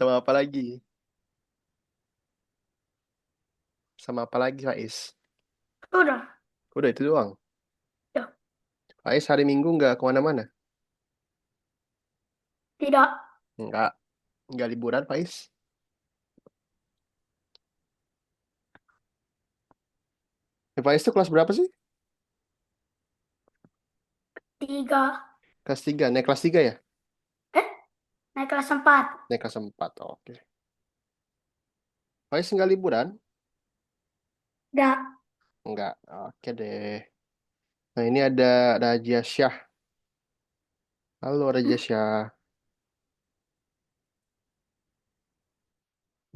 Sama apa lagi? Sama apa lagi, Faiz? Udah, Udah itu doang. ya. Faiz hari Minggu nggak kemana-mana? Tidak. Nggak. Nggak liburan, Faiz? Faiz itu kelas berapa sih? Tiga. Kelas 3. Naik kelas 3 ya? Eh, naik kelas 4. Naik kelas 4. Oke. Faiz nggak liburan? Dah. Nggak. Oke deh. Nah, ini ada Raja Syah. Halo Raja Hmm? Syah.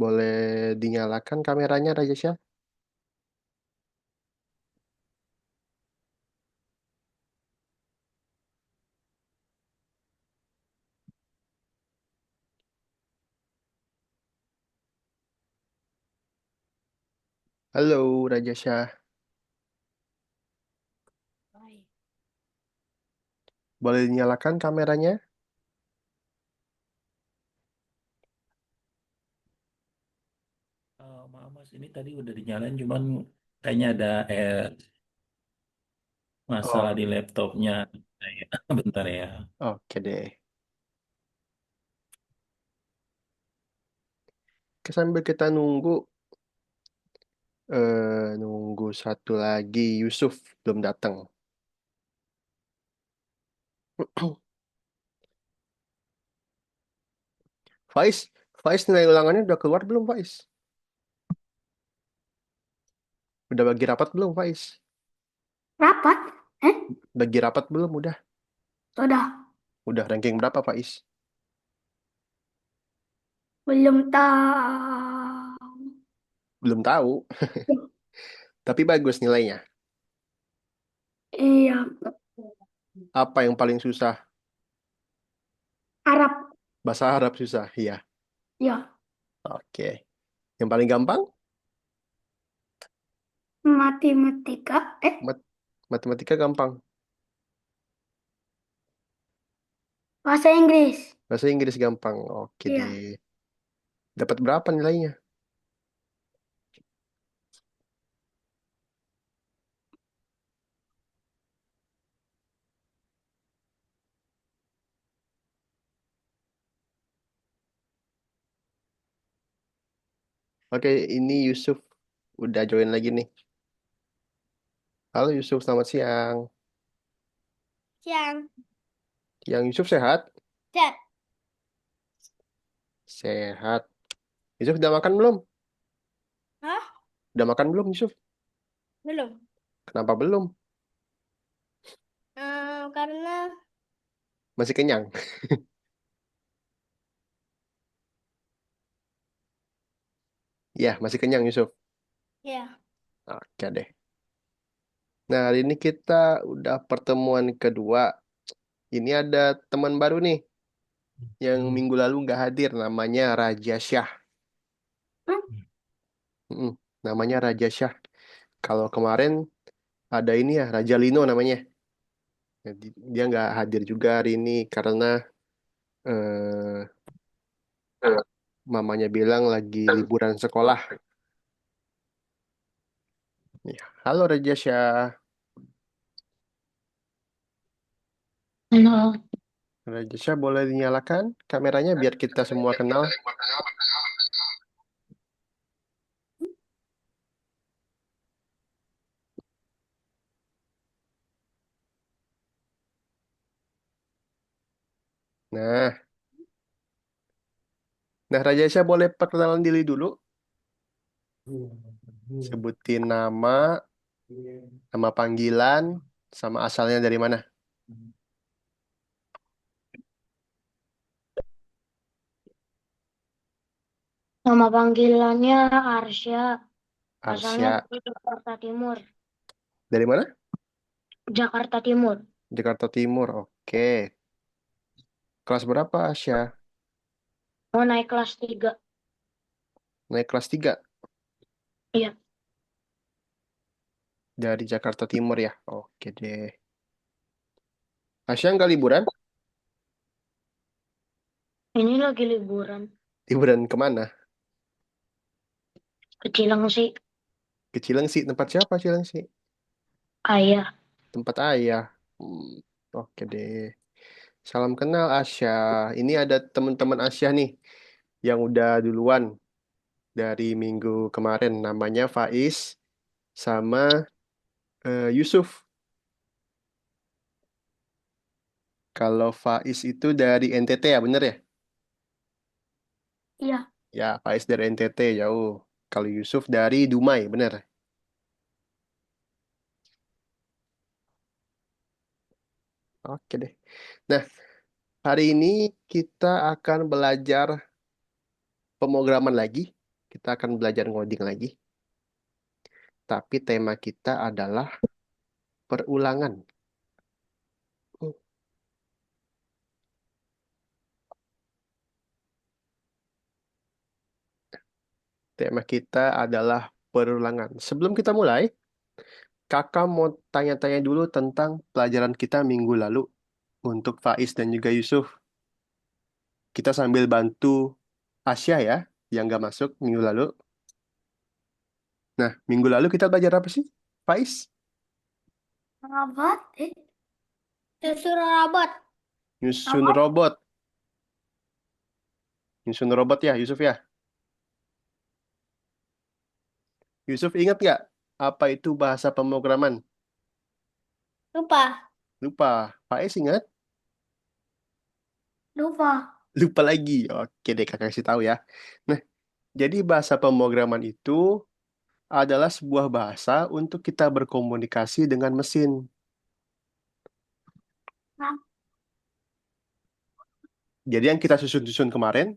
Boleh dinyalakan kameranya Raja Syah? Halo Raja Syah. Boleh dinyalakan kameranya? Maaf Mas, ini tadi udah dinyalain, cuman kayaknya ada masalah Oh, di laptopnya. Bentar ya. oke deh. Sambil kita nunggu satu lagi Yusuf belum datang. Faiz, Faiz nilai ulangannya udah keluar belum Faiz? Udah bagi rapat belum Faiz? Rapat? Eh, Bagi rapat belum? Udah. sudah. Udah ranking berapa Faiz? Belum tahu. Belum tahu. Tapi bagus nilainya. Iya. Apa yang paling susah? Arab. Bahasa Arab susah. Iya. Ya. Oke. Yang paling gampang? Matematika. Mat- Matematika gampang. Bahasa Inggris. Bahasa Inggris gampang. Oke Iya. deh. Dapat berapa nilainya? Oke, ini Yusuf udah join lagi nih. Halo Yusuf, selamat siang. Siang. Yang Yusuf sehat? Chat. Sehat. Yusuf udah makan belum? Hah? Udah makan belum Yusuf? Belum. Kenapa belum? Karena Masih kenyang? Iya, masih kenyang Yusuf. ya. Oke deh. Nah, hari ini kita udah pertemuan kedua. Ini ada teman baru nih, yang minggu lalu nggak hadir, namanya Raja Syah. Hmm? Mm, namanya Raja Syah. Kalau kemarin ada ini ya, Raja Lino namanya. Jadi, dia nggak hadir juga hari ini karena eh, mamanya bilang lagi liburan sekolah. Ya. Halo Raja Syah. Halo. Raja Syah boleh dinyalakan kameranya biar kita semua kenal. Nah, nah Raja Syah boleh perkenalan diri dulu. Sebutin nama, nama panggilan, sama asalnya dari mana. Nama panggilannya Arsya. Asalnya Arsya. dari Jakarta Timur. Dari mana? Jakarta Timur. Jakarta Timur. Oke. Kelas berapa Arsya? Mau naik kelas 3. Naik kelas 3 Iya. dari Jakarta Timur ya. Oke deh. Arsya nggak liburan? Ini lagi liburan. Liburan kemana? Ke Cilengsi. Ke Cilengsi. Tempat siapa Cilengsi? Ayah. Tempat ayah. Oke deh. Salam kenal Asya. Ini ada teman-teman Asya nih yang udah duluan dari minggu kemarin. Namanya Faiz sama Yusuf. Kalau Faiz itu dari NTT ya, bener ya? Iya. Ya, Faiz dari NTT jauh. Kalau Yusuf dari Dumai, bener. Oke deh. Nah, hari ini kita akan belajar pemrograman lagi. Kita akan belajar ngoding lagi. Tapi tema kita adalah perulangan. Hmm, Tema kita adalah perulangan. Sebelum kita mulai, kakak mau tanya-tanya dulu tentang pelajaran kita minggu lalu untuk Faiz dan juga Yusuf. Kita sambil bantu Asya ya, yang nggak masuk minggu lalu. Nah, minggu lalu kita belajar apa sih, Faiz? Robot? Susu robot. Nyusun Robot? robot. Nyusun robot ya, Yusuf ya. Yusuf ingat nggak apa itu bahasa pemrograman? Lupa. Lupa. Faiz ingat? Lupa. Lupa lagi. Oke deh, kakak kasih tahu ya. Nah, jadi bahasa pemrograman itu adalah sebuah bahasa untuk kita berkomunikasi dengan mesin. Jadi yang kita susun-susun kemarin,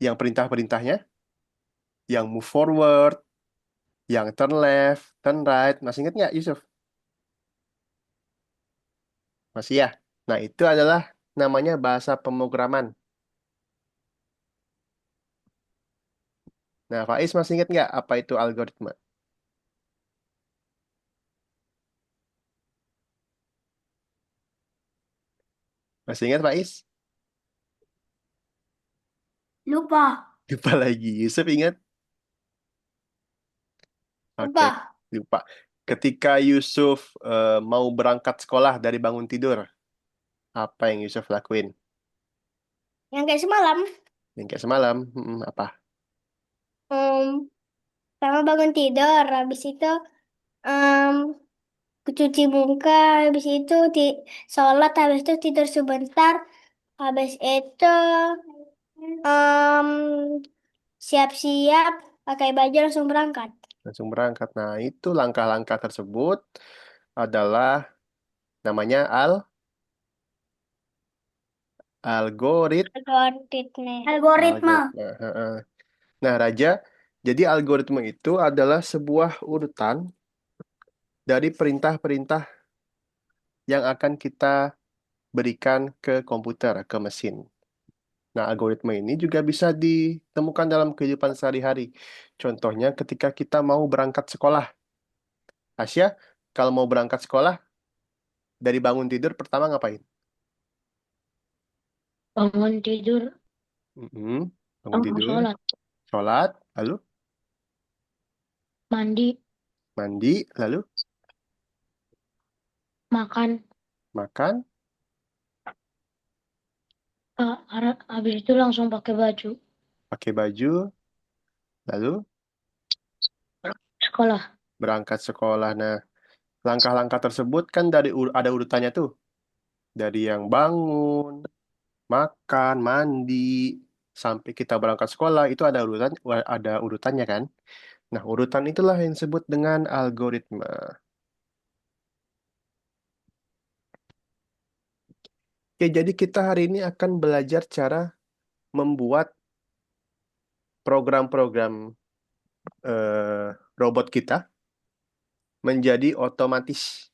yang perintah-perintahnya, yang move forward, yang turn left, turn right, masih ingat nggak Yusuf? Masih ya? Nah, itu adalah namanya bahasa pemrograman. Nah, Faiz masih ingat nggak apa itu algoritma? Masih ingat Faiz? Lupa. Lupa lagi. Yusuf ingat? Oke, Lupa. lupa. Ketika Yusuf mau berangkat sekolah dari bangun tidur, apa yang Yusuf lakuin? Yang kayak semalam. Yang kayak semalam, apa? Um, Pertama bangun tidur. Habis itu um, cuci muka. Habis itu sholat. Habis itu tidur sebentar. Habis itu um, siap-siap. Pakai baju langsung berangkat. Langsung berangkat. Nah, itu langkah-langkah tersebut adalah namanya algorit Algoritma. Algoritma. algoritma. Heeh. Nah, Raja, jadi algoritma itu adalah sebuah urutan dari perintah-perintah yang akan kita berikan ke komputer, ke mesin. Nah, algoritma ini juga bisa ditemukan dalam kehidupan sehari-hari. Contohnya ketika kita mau berangkat sekolah. Asya, kalau mau berangkat sekolah, dari bangun tidur pertama ngapain? Bangun tidur. Mm-mm. Bangun Langsung tidur, sholat. sholat, lalu Mandi. mandi, lalu Makan. makan, Habis itu langsung pakai baju. pakai baju, lalu Sekolah. berangkat sekolah. Nah, langkah-langkah tersebut kan ada urutannya tuh. Dari yang bangun, makan, mandi, sampai kita berangkat sekolah itu ada urutannya kan? Nah, urutan itulah yang disebut dengan algoritma. Oke, jadi kita hari ini akan belajar cara membuat program-program robot kita menjadi otomatis.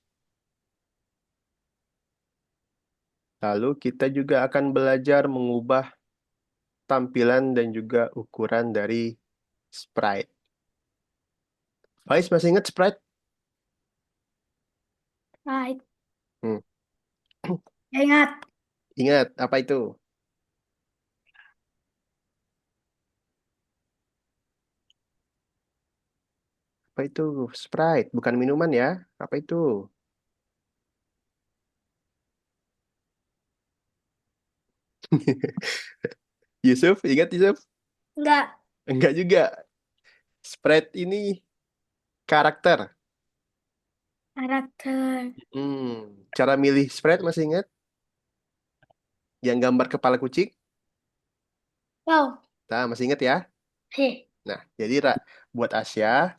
Lalu kita juga akan belajar mengubah tampilan dan juga ukuran dari sprite. Faiz masih ingat sprite? Right. Hmm. Ingat. Ingat, apa itu? Apa itu? Sprite, bukan minuman ya. Apa itu? Yusuf, ingat Yusuf? Enggak. Enggak juga. Sprite ini karakter. Karakter. Cara milih Sprite masih ingat? Yang gambar kepala kucing? Wow. Nah, masih ingat ya? Heh. Nah, jadi buat Asia,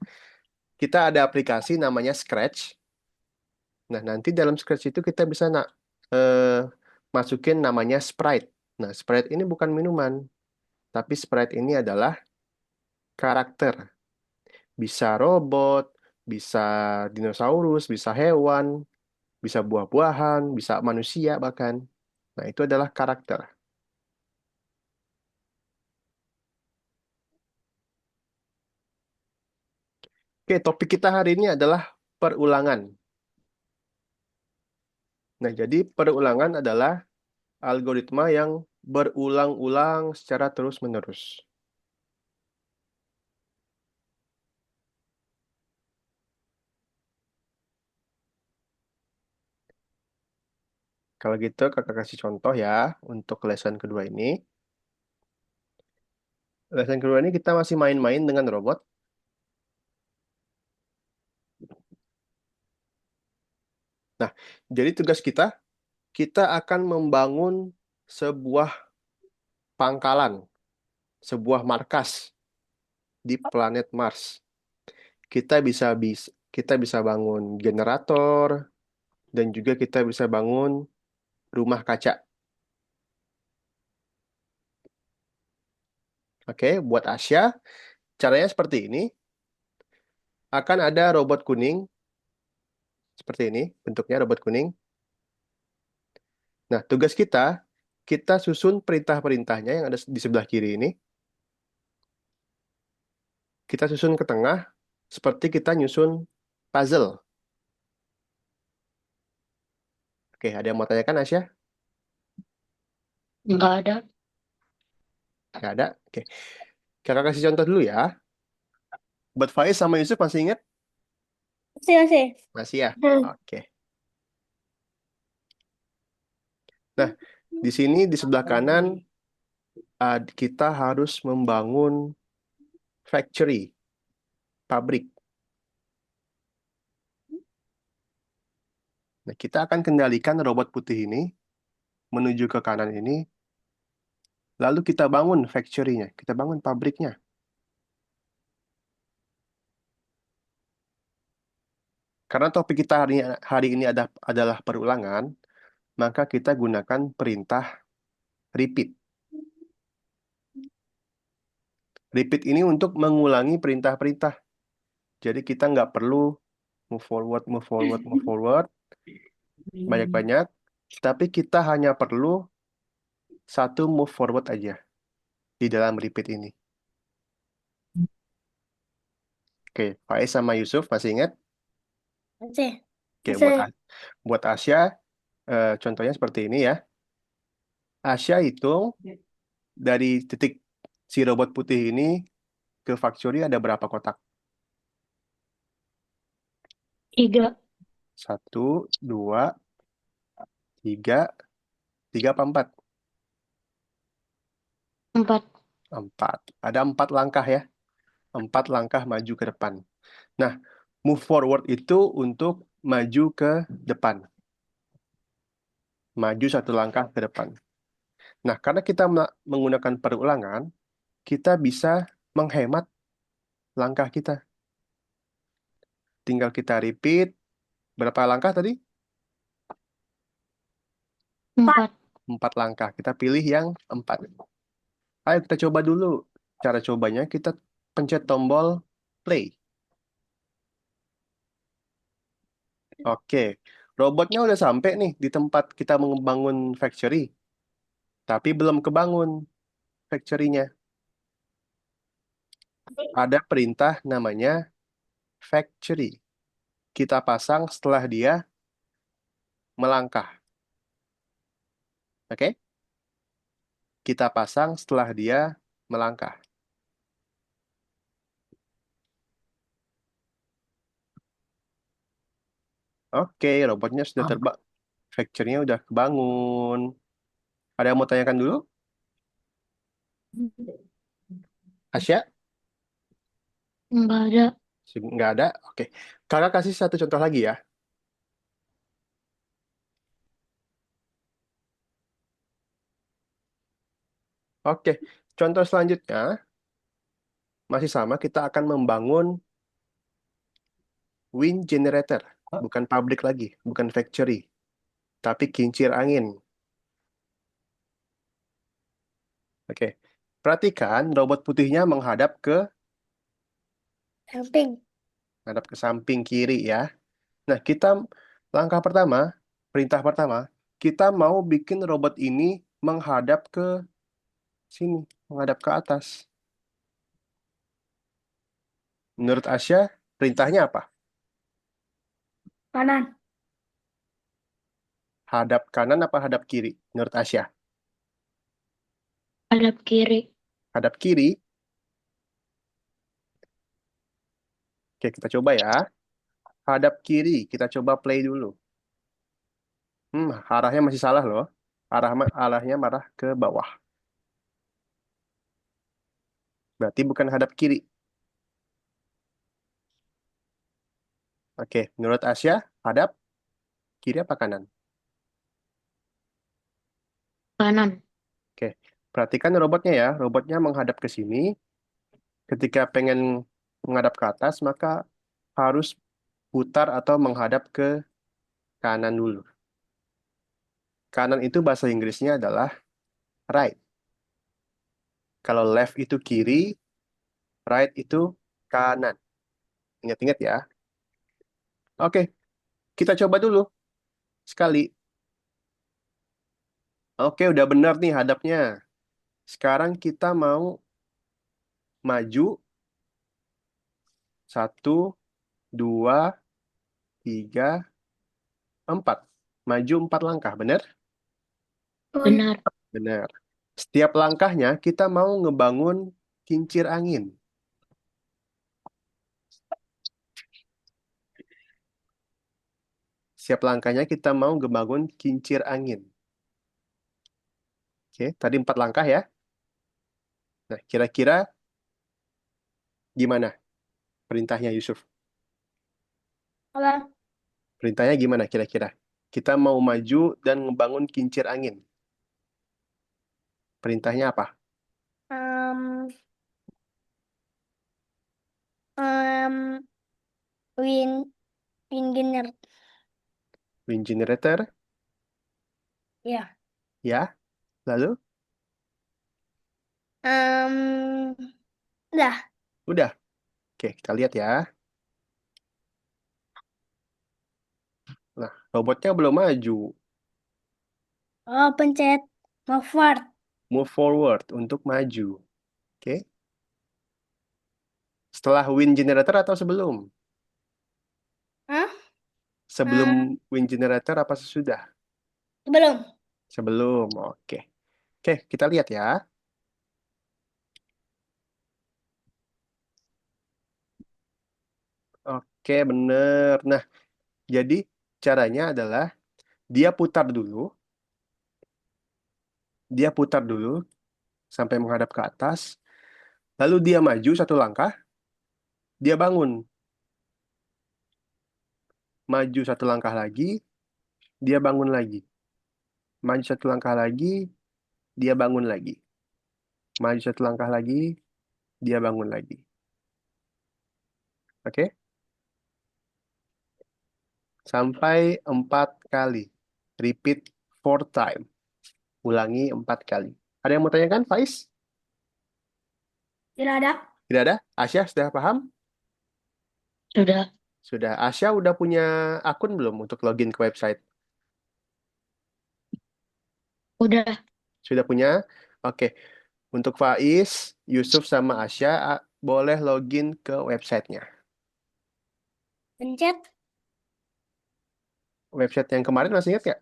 kita ada aplikasi namanya Scratch. Nah, nanti dalam Scratch itu kita bisa masukin namanya Sprite. Nah, Sprite ini bukan minuman, tapi Sprite ini adalah karakter. Bisa robot, bisa dinosaurus, bisa hewan, bisa buah-buahan, bisa manusia bahkan. Nah, itu adalah karakter. Oke, topik kita hari ini adalah perulangan. Nah, jadi perulangan adalah algoritma yang berulang-ulang secara terus-menerus. Kalau gitu, kakak kasih contoh ya untuk lesson kedua ini. Lesson kedua ini kita masih main-main dengan robot. Nah, jadi tugas kita akan membangun sebuah pangkalan, sebuah markas di planet Mars. Kita bisa bangun generator dan juga kita bisa bangun rumah kaca. Oke, buat Asia, caranya seperti ini. Akan ada robot kuning, seperti ini, bentuknya robot kuning. Nah, tugas kita susun perintah-perintahnya yang ada di sebelah kiri ini. Kita susun ke tengah, seperti kita nyusun puzzle. Oke, ada yang mau tanyakan, Asia? Enggak ada. Nggak ada? Oke, kakak kasih contoh dulu ya. Buat Faiz sama Yusuf masih ingat? Masih, masih. Masih ya? Hmm. Oke. Nah, di sini di sebelah kanan kita harus membangun factory, pabrik. Nah, kita akan kendalikan robot putih ini menuju ke kanan ini, lalu kita bangun factory-nya, kita bangun pabriknya. Karena topik kita hari ini adalah perulangan, maka kita gunakan perintah repeat. Repeat ini untuk mengulangi perintah-perintah. Jadi kita nggak perlu move forward, move forward, move forward, banyak-banyak, tapi kita hanya perlu satu move forward aja di dalam repeat ini. Oke, Faiz sama Yusuf masih ingat? Masih. Oke, Masih. buat Asia, contohnya seperti ini ya. Asia hitung dari titik si robot putih ini ke factory ada berapa kotak? 3. Satu, dua, tiga, tiga apa empat? 4. Empat. Ada 4 langkah ya. 4 langkah maju ke depan. Nah, move forward itu untuk maju ke depan. Maju 1 langkah ke depan. Nah, karena kita menggunakan perulangan, kita bisa menghemat langkah kita. Tinggal kita repeat. Berapa langkah tadi? 4. 4 langkah. Kita pilih yang 4. Ayo kita coba dulu. Cara cobanya kita pencet tombol play. Oke. Robotnya udah sampai nih di tempat kita membangun factory. Tapi belum kebangun factory-nya. Ada perintah namanya factory. Kita pasang setelah dia melangkah. Oke? Kita pasang setelah dia melangkah. Oke, robotnya sudah Ah, terbang. Factory-nya udah kebangun. Ada yang mau tanyakan dulu? Asya? Enggak ada. Nggak ada? Oke. Kakak kasih satu contoh lagi ya. Oke. Contoh selanjutnya, masih sama, kita akan membangun wind generator. ah, Bukan pabrik lagi, bukan factory, tapi kincir angin. Oke. Perhatikan robot putihnya Samping. menghadap ke samping kiri ya. Nah, langkah pertama, perintah pertama, kita mau bikin robot ini menghadap ke sini, menghadap ke atas. Menurut Asya, perintahnya apa? Kanan. Hadap kanan apa hadap kiri? Menurut Asya, Hadap kiri. hadap kiri. Oke, kita coba ya. Hadap kiri, kita coba play dulu. Arahnya masih salah loh. Arahnya marah ke bawah. Berarti bukan hadap kiri. Oke, menurut Asya, hadap kiri apa kanan? Kanan. Oke, perhatikan robotnya ya. Robotnya menghadap ke sini. Ketika pengen menghadap ke atas, maka harus putar atau menghadap ke kanan dulu. Kanan itu bahasa Inggrisnya adalah right. Kalau left itu kiri, right itu kanan. Ingat-ingat ya. Oke, kita coba dulu sekali. Oke, udah benar nih hadapnya. Sekarang kita mau maju. Satu, dua, tiga, empat. Maju 4 langkah, benar? Benar. Benar. Setiap langkahnya kita mau ngebangun kincir angin. Setiap langkahnya kita mau ngebangun kincir angin. Oke, tadi 4 langkah ya. Nah, kira-kira gimana perintahnya Yusuf? Apa? Perintahnya gimana kira-kira? Kita mau maju dan ngebangun kincir angin. Perintahnya apa? Um, um, win, Wingener. Wind generator, Ya. ya. Lalu, Um, Dah. udah. Oke, kita lihat ya. Nah, robotnya belum maju. Oh, pencet move forward. Move forward untuk maju. Oke. Setelah wind generator atau sebelum? Hah? Sebelum Hmm, wind generator apa sesudah? belum. Sebelum. Oke. Oke, kita lihat ya. Oke, bener. Nah, jadi caranya adalah dia putar dulu. Dia putar dulu sampai menghadap ke atas. Lalu dia maju 1 langkah. Dia bangun. Maju 1 langkah lagi. Dia bangun lagi. Maju 1 langkah lagi. Dia bangun lagi. Maju 1 langkah lagi. Dia bangun lagi. Oke? Sampai 4 kali. Repeat 4 time. Ulangi 4 kali. Ada yang mau tanyakan, Faiz? Tidak ada. Tidak ada? Asya sudah paham? Sudah. Sudah. Asya udah punya akun belum untuk login ke website? Udah. Sudah punya? Oke. Untuk Faiz, Yusuf, sama Asya boleh login ke websitenya. Pencet? Website yang kemarin masih ingat nggak?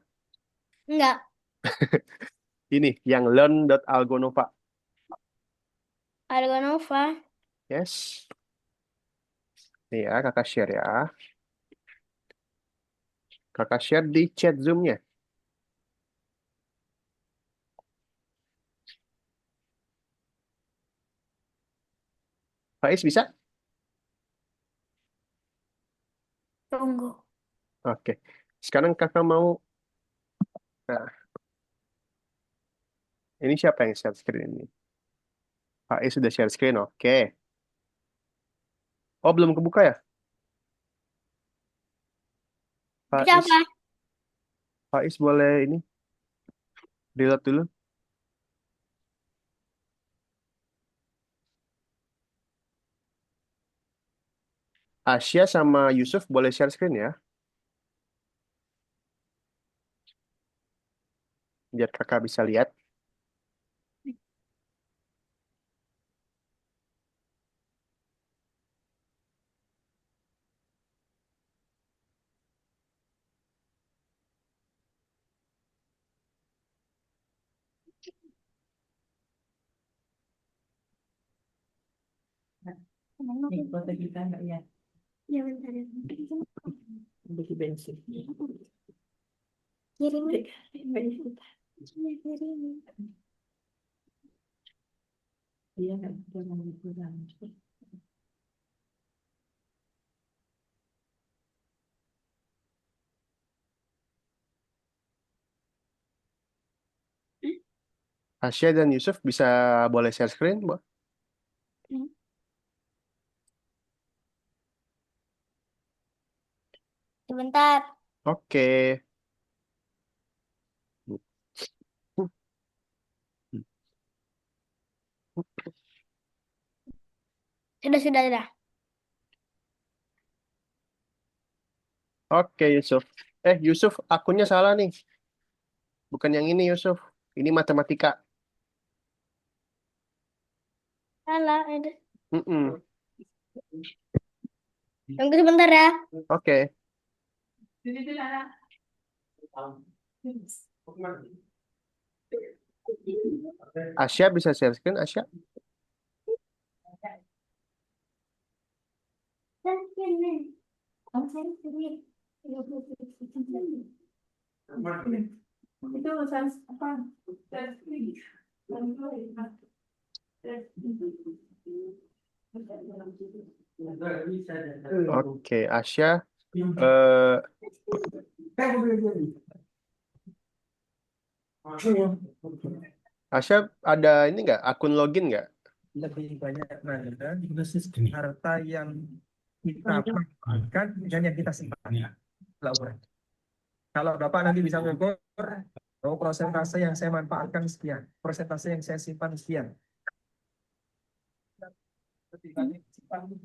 Enggak. Ini, yang learn.algonova. Argonova. Yes. Nih ya, kakak share ya. Kakak share di chat Zoom-nya. Faiz bisa? Tunggu. Oke. Sekarang kakak mau, nah, ini siapa yang share screen ini? Faiz sudah share screen, oke. Oh, belum kebuka ya? Kita Faiz, apa? Faiz boleh ini, reload dulu. Asia sama Yusuf boleh share screen ya, biar kakak bisa lihat. Nih, foto kita nggak ya? Ya bentar ya. Beli bensin. Kirim. Bensin. Kirim. Iya, nggak jangan kurang. Asia dan Yusuf bisa boleh share screen, Bu? Sebentar. Oke. Sudah. Oke, Yusuf. Yusuf, akunnya salah nih. Bukan yang ini, Yusuf. Ini matematika. Salah. Ada. Mm-mm. Tunggu sebentar ya. Oke. Asia bisa share screen, Asia? Itu urusan apa? Oke, Asia. eh Asia ada ini nggak? Akun login nggak? Lebih banyak mana harta yang kita pakai dan yang kita simpan. Laura. Kalau Bapak nanti bisa mengukur, oh, persentase yang saya manfaatkan sekian, persentase yang saya simpan sekian. Lebih banyak simpan.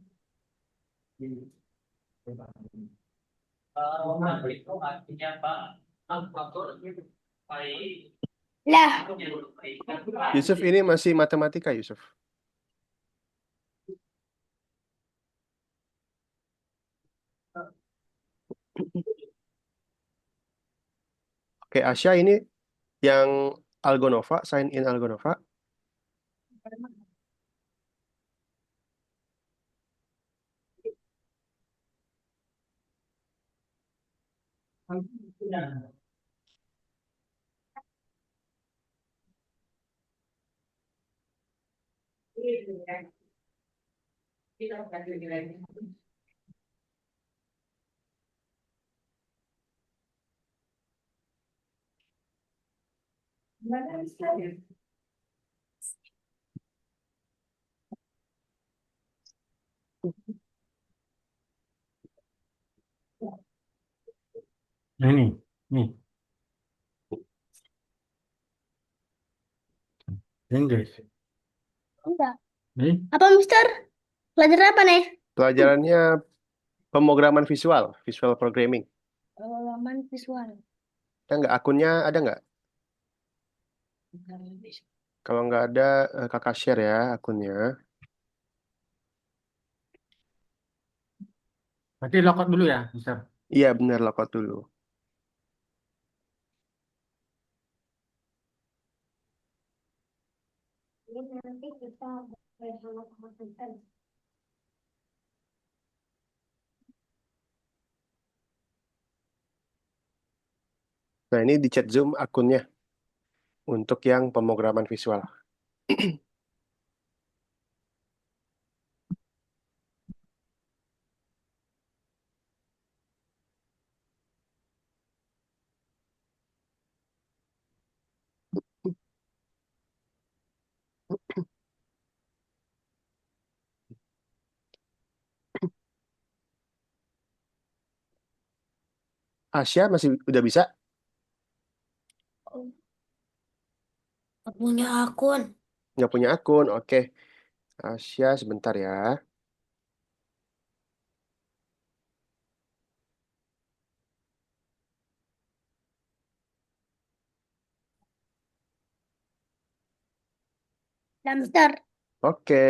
Itu artinya Pak, kalkulator baik. Lah. Yusuf ini masih matematika, Yusuf. Oke, Asia ini yang Algonova, sign in Algonova. Nah, nih, Inggris. Enggak. Nih, Apa, Mister? Pelajaran apa nih? Pelajarannya pemrograman visual, visual programming. Pengalaman visual. Ada nggak akunnya? Ada nggak? Kalau nggak ada, kakak share ya akunnya. berarti lockout dulu ya, Mister. Iya benar, lockout dulu. Nanti kita bersama-sama. Nah, ini di chat Zoom akunnya untuk yang pemrograman visual. Asia masih udah bisa? Nggak punya akun. Nggak punya akun, oke. Asia sebentar ya. Dumpster. Oke.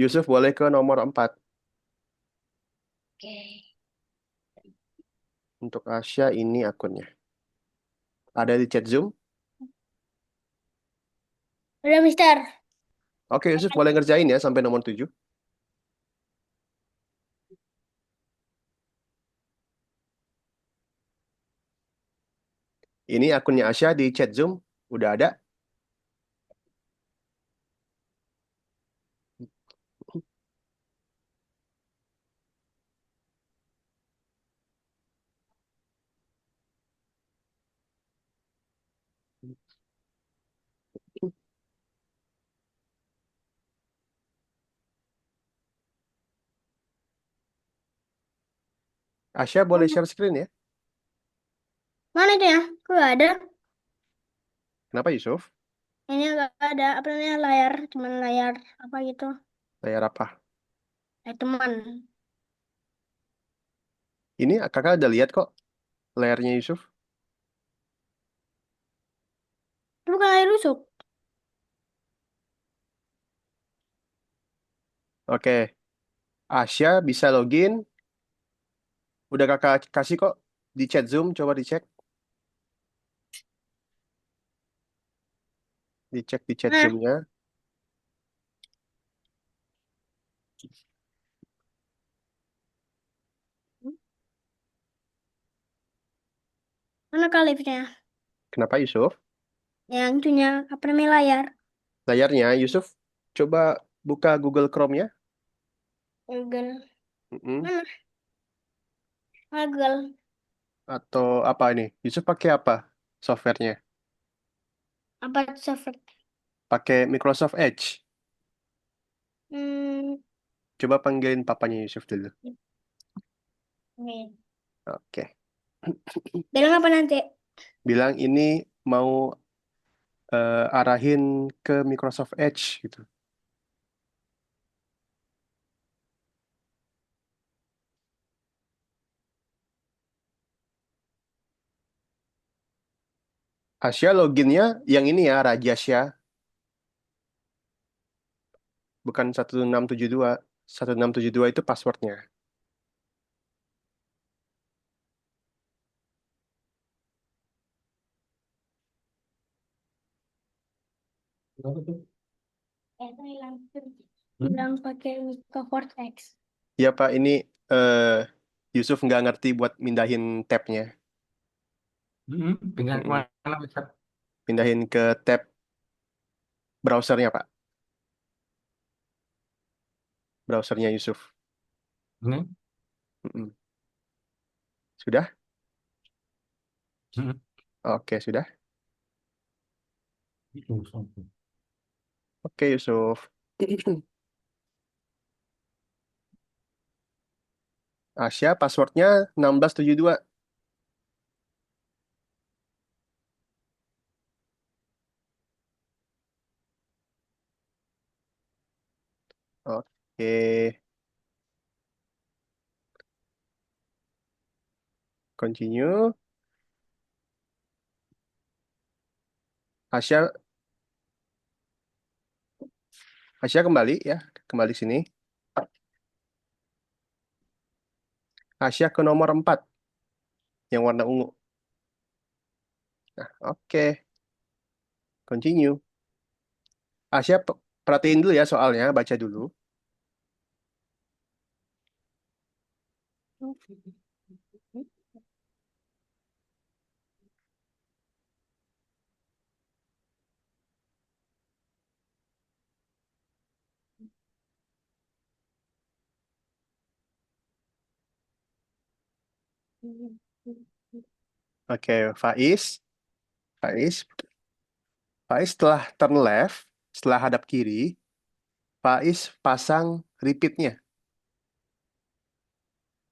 Yusuf boleh ke nomor 4. Oke. Untuk Asia ini akunnya. Ada di chat Zoom. Udah, Mister. Oke, Yusuf boleh ngerjain ya sampai nomor 7. Ini akunnya Asia di chat Zoom. Udah ada. Asia boleh share screen ya. Mana itu ya? Kok nggak ada? Kenapa Yusuf? Ini nggak ada. Apa namanya, layar? Cuman layar apa gitu? Layar apa? Teman. Ini kakak udah lihat kok layarnya Yusuf. Itu bukan layar rusuk. Oke. Asia bisa login. Udah kakak kasih kok di chat Zoom. Coba dicek. Dicek di chat Nah, Zoom-nya. mana kalifnya? Kenapa Yusuf? Yang itunya apa namanya, layar? Layarnya Yusuf. Coba buka Google Chrome-nya. Google. Mm-mm. Mana? Google. Atau apa ini? Yusuf pakai apa softwarenya? Apa itu software? Pakai Microsoft Edge. Hmm, Coba panggilin papanya Yusuf dulu. ini. Oke. Bilang apa nanti? Bilang ini mau arahin ke Microsoft Edge gitu. Asia loginnya yang ini ya, Rajasya. Bukan 1672. 1672 itu passwordnya. Kenapa tuh? Itu hilang. Bilang pakai Microsoft X. Iya Pak, ini eh, Yusuf nggak ngerti buat mindahin tabnya. Pindah Mm-mm. kemana Ustaz? Pindahin ke tab browsernya Pak. Browsernya Yusuf. Ini? Mm-mm. Sudah? Hmm. Oke, sudah. Itu Ustaz. Oke, Yusuf. Asia, passwordnya 1672. Oke, continue. Asia, Asia kembali ya, kembali sini. Asia ke nomor 4 yang warna ungu. Nah, oke, continue. Asia, perhatiin dulu ya soalnya, baca dulu. Oke, Faiz. Faiz. Faiz setelah turn left, setelah hadap kiri, Faiz pasang repeatnya.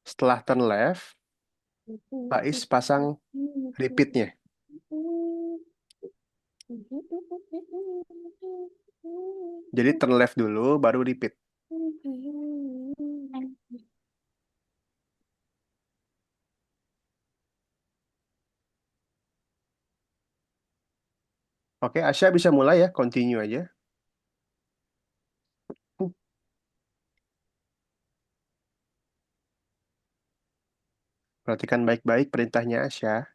Setelah turn left, Faiz pasang repeatnya. Jadi turn left dulu, baru repeat. Oke, Asya bisa mulai ya, continue aja. Perhatikan baik-baik perintahnya Asya.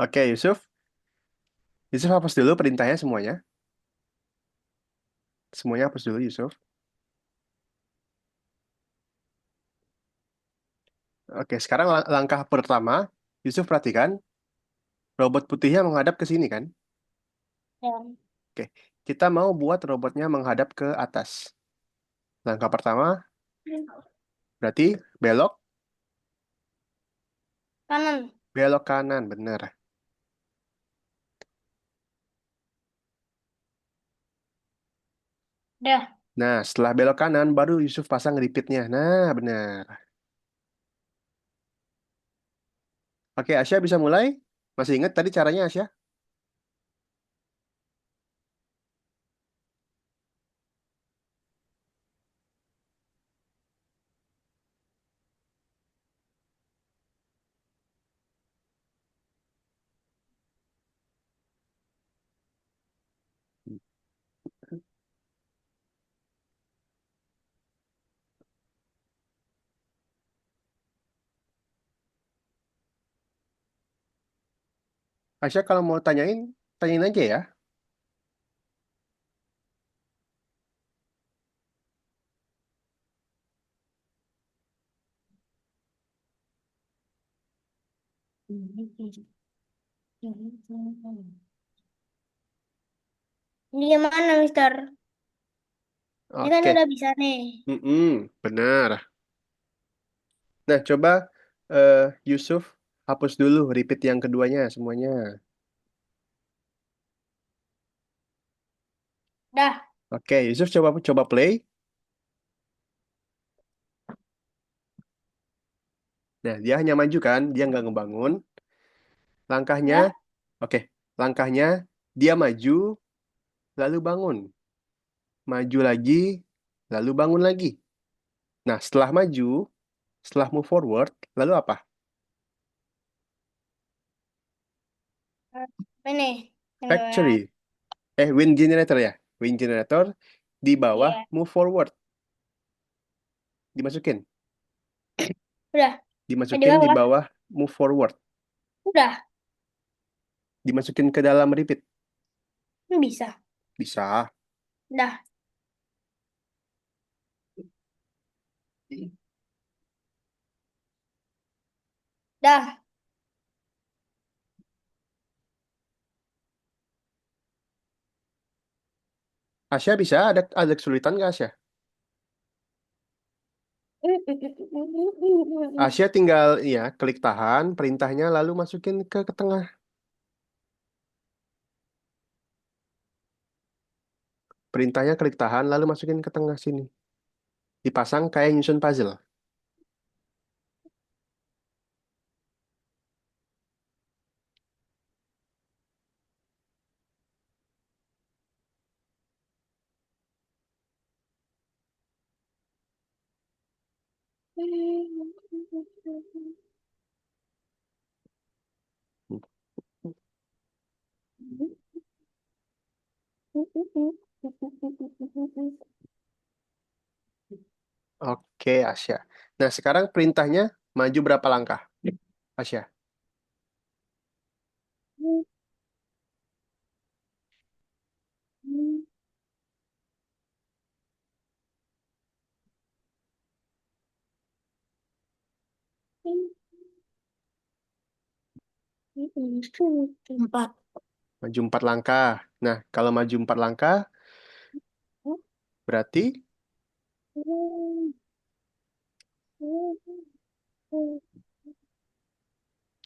Oke, Yusuf. Yusuf hapus dulu perintahnya semuanya. Semuanya hapus dulu, Yusuf. Oke, sekarang langkah pertama, Yusuf perhatikan, robot putihnya menghadap ke sini kan? Ya. Oke, kita mau buat robotnya menghadap ke atas. Langkah pertama, berarti belok, Kanan. belok kanan, benar. Dah. Nah, setelah belok kanan, baru Yusuf pasang repeatnya. Nah, benar. Oke, Asya bisa mulai? Masih ingat tadi caranya, Asya? Asya kalau mau tanyain, tanyain aja ya. Ini gimana, Mister? Ini kan Oke, udah bisa nih. benar. Nah, coba Yusuf hapus dulu repeat yang keduanya semuanya. Dah. Oke, Yusuf coba coba play. Nah, dia hanya maju kan, dia nggak ngebangun. Langkahnya, Dah. oke, langkahnya dia maju, lalu bangun. Maju lagi, lalu bangun lagi. Nah, setelah maju, setelah move forward, lalu apa? Ini. Ini Factory. ya. Wind generator ya. Wind generator di bawah Iya. move forward. Dimasukin. Udah. Di Dimasukin di bawah. bawah move forward. Udah. Dimasukin ke dalam repeat. Ini bisa. Bisa. Dah. Dah. Asya bisa? Ada kesulitan nggak Asya? Asya tinggal ya klik tahan perintahnya lalu masukin ke tengah. Perintahnya klik tahan lalu masukin ke tengah sini. Dipasang kayak nyusun puzzle. Oke, Asya. Nah, sekarang perintahnya maju berapa langkah, Asya? Empat. Maju 4 langkah. Nah, kalau maju 4 langkah, berarti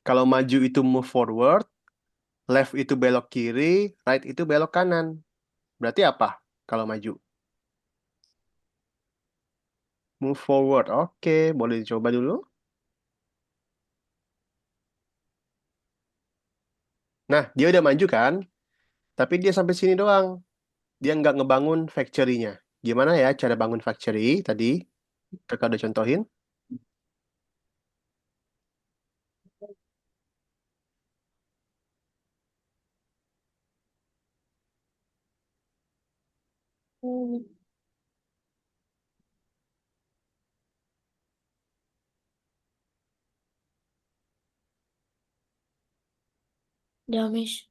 kalau maju itu move forward, left itu belok kiri, right itu belok kanan. Berarti apa kalau maju? Move forward. Oke, boleh dicoba dulu. Nah, dia udah maju kan? Tapi dia sampai sini doang. Dia nggak ngebangun factory-nya. Gimana ya cara bangun factory tadi? Kakak udah contohin. Udah, Miss.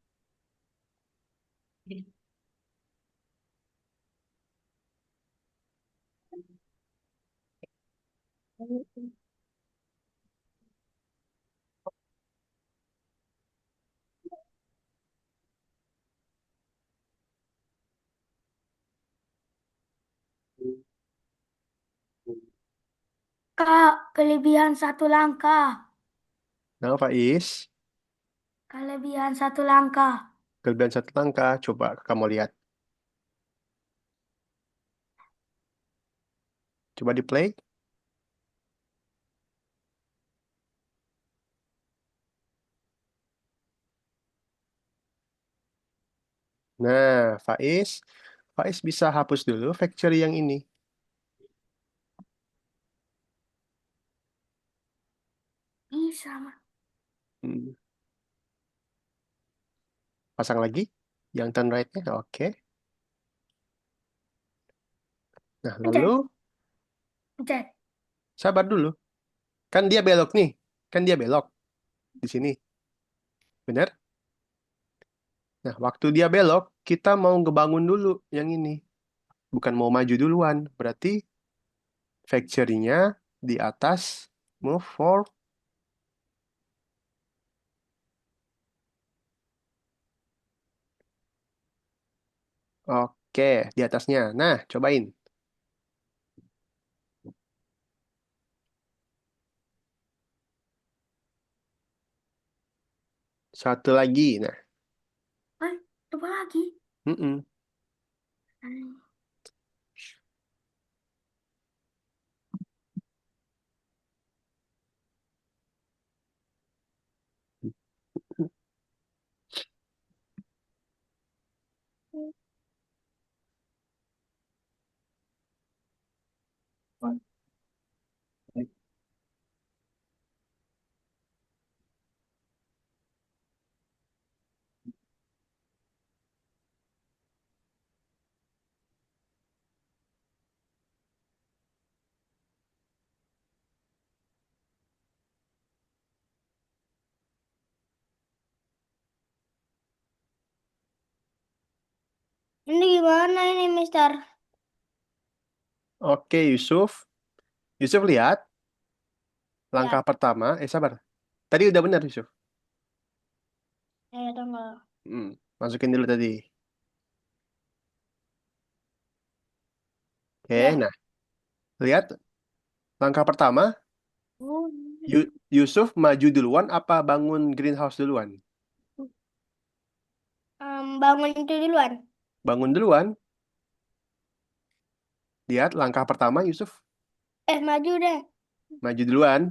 Kak, kelebihan satu langkah. Nah, Faiz, Kelebihan satu langkah. kelebihan 1 langkah. Coba kamu lihat. Coba di play. Nah, Faiz bisa hapus dulu factory yang ini. Ini sama. Hmm, Pasang lagi yang turn right-nya. Oke. Nah, Pencet, lalu pencet. sabar dulu. Kan dia belok nih. Kan dia belok di sini. Benar? Nah, waktu dia belok, kita mau ngebangun dulu yang ini. Bukan mau maju duluan. Berarti factory-nya di atas move forward. Oke, di atasnya. Nah, cobain. Satu lagi. Nah, Coba lagi. mm-mm. Ini gimana ini, Mister? Oke, Yusuf. Yusuf lihat. Langkah Ya, pertama. Sabar. Tadi udah benar, Yusuf. saya tunggu. Masukin dulu tadi. Oke, Udah. nah. Lihat. Langkah pertama. Yusuf maju duluan apa bangun greenhouse duluan? Bangun itu duluan. Bangun duluan. Lihat langkah pertama Yusuf Maju deh. maju duluan.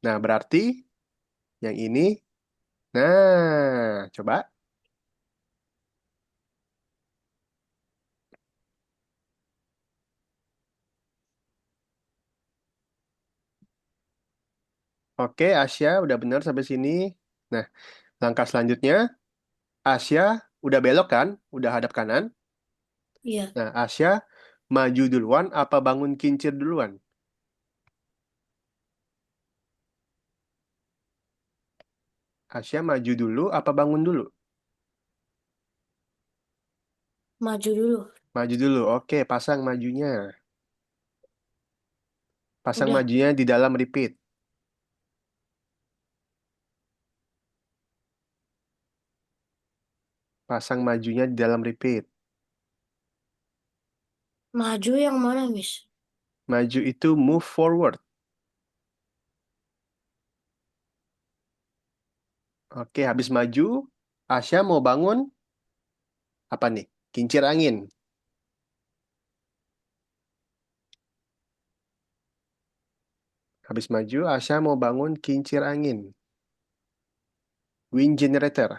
Nah, berarti yang ini. Nah, coba. Oke, Asia udah benar sampai sini. Nah, langkah selanjutnya Asia udah belok kan? Udah hadap kanan. Iya. Nah, Asya maju duluan apa bangun kincir duluan? Asya maju dulu apa bangun dulu? Maju dulu. Maju dulu. Oke, pasang majunya. Pasang Udah. majunya di dalam repeat. Pasang majunya di dalam repeat. Maju yang mana, Miss? Maju itu move forward. Oke, habis maju, Asya mau bangun apa nih? Kincir angin. Habis maju, Asya mau bangun kincir angin. Wind generator.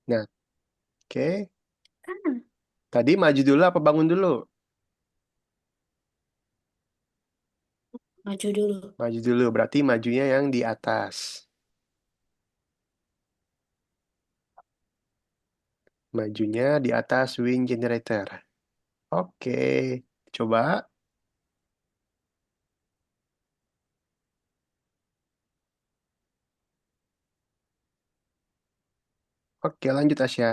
Nah, oke. Tadi maju dulu apa bangun dulu? Maju dulu. Maju dulu, berarti majunya yang di atas. Majunya di atas wind generator. Oke, coba. Oke, lanjut Asya.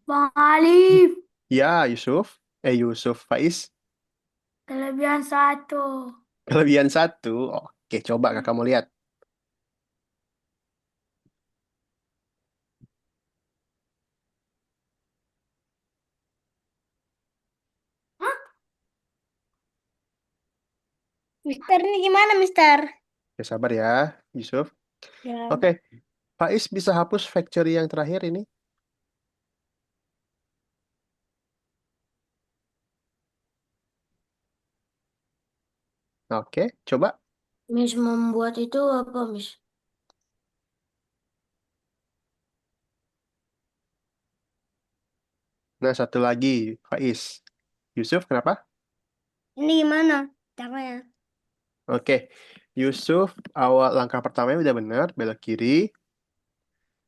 Bang Alif, Ya, Yusuf. Yusuf, Faiz. kelebihan satu. Kelebihan satu. Oke, coba kakak mau lihat. Mister ini gimana, Mister? Ya, sabar ya, Yusuf. Ya. Oke, Faiz bisa hapus factory yang terakhir ini. Oke, coba. Miss membuat itu apa, Miss? Nah, satu lagi, Faiz. Yusuf, kenapa? Ini gimana caranya? Oke, Yusuf, awal langkah pertamanya udah benar, belok kiri.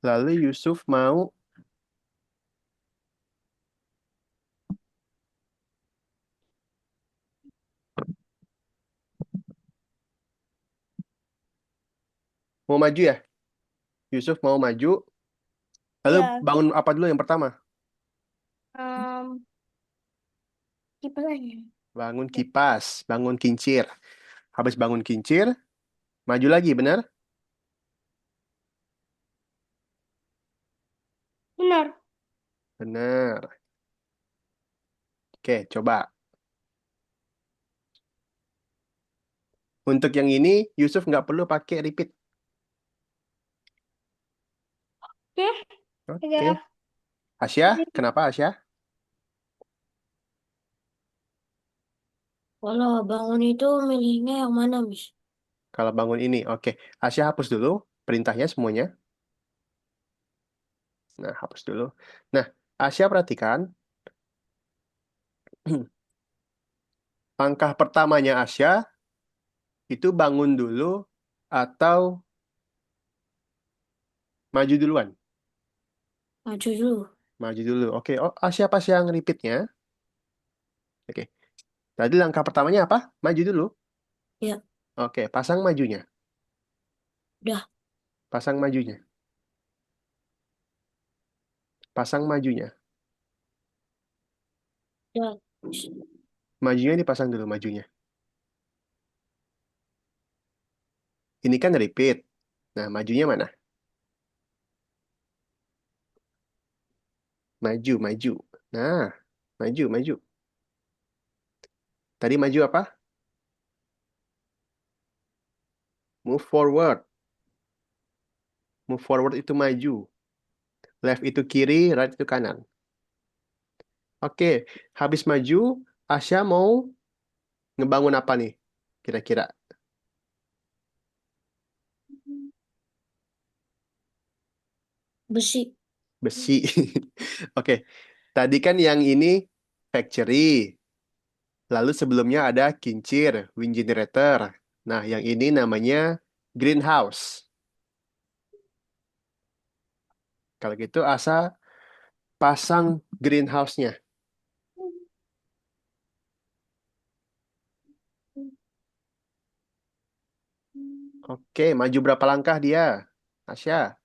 Lalu Yusuf mau maju ya? Yusuf mau maju. Lalu Ya, bangun apa dulu yang pertama? um, kipas aja. Bangun kipas, bangun kincir. Habis bangun kincir, maju lagi, benar? Benar. Benar. Oke, coba. Untuk yang ini, Yusuf nggak perlu pakai repeat. Oke, Oke. ya. Asya, kenapa Asya? Kalau bangun itu milihnya yang mana, Miss? Kalau bangun ini, oke. Asya hapus dulu perintahnya semuanya. Nah, hapus dulu. Nah, Asya perhatikan, langkah pertamanya Asya itu bangun dulu atau maju duluan? Maju dulu. Maju dulu. Oke, oh, Asya pas yang repeatnya. Oke. Tadi langkah pertamanya apa? Maju dulu. Ya, Oke, pasang majunya. udah. Pasang majunya. Pasang majunya. Udah. Majunya dipasang dulu majunya. Ini kan repeat. Nah, majunya mana? Maju, maju. Nah, maju, maju. Tadi maju apa? Move forward. Move forward itu maju. Left itu kiri, right itu kanan. Oke, habis maju, Asya mau ngebangun apa nih? Kira-kira Besi. besi. Oke, tadi kan yang ini factory. Lalu sebelumnya ada kincir, wind generator. Nah, yang ini namanya greenhouse. Kalau gitu Asa pasang greenhouse-nya. Oke, maju berapa langkah dia? Asya,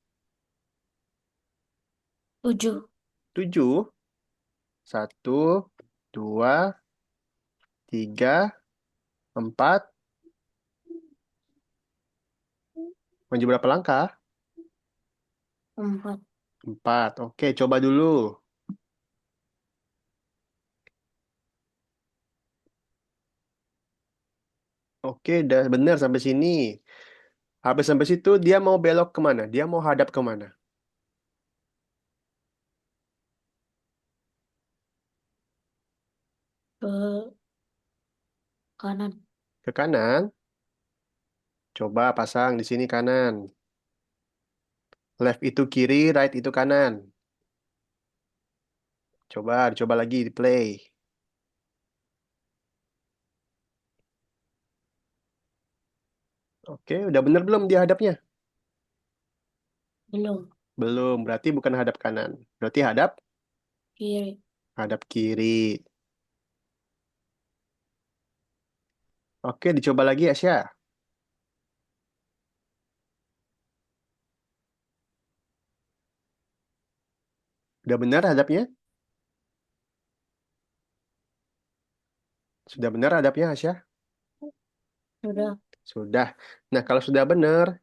7. 7. 1, 2, 3, 4. Maju berapa langkah? 4. 4. Oke, coba dulu. Oke, udah benar sampai sini. Habis sampai situ, dia mau belok kemana? Dia mau hadap kemana? Ke kanan. Ke kanan. Coba pasang di sini kanan. Left itu kiri, right itu kanan. Coba lagi di play. Oke, udah bener belum dia hadapnya? Belum. Belum, berarti bukan hadap kanan. Berarti hadap Kiri. hadap kiri. Oke, dicoba lagi Asya. Udah benar hadapnya? Sudah benar hadapnya Asya? Sudah. Sudah. Nah, kalau sudah benar,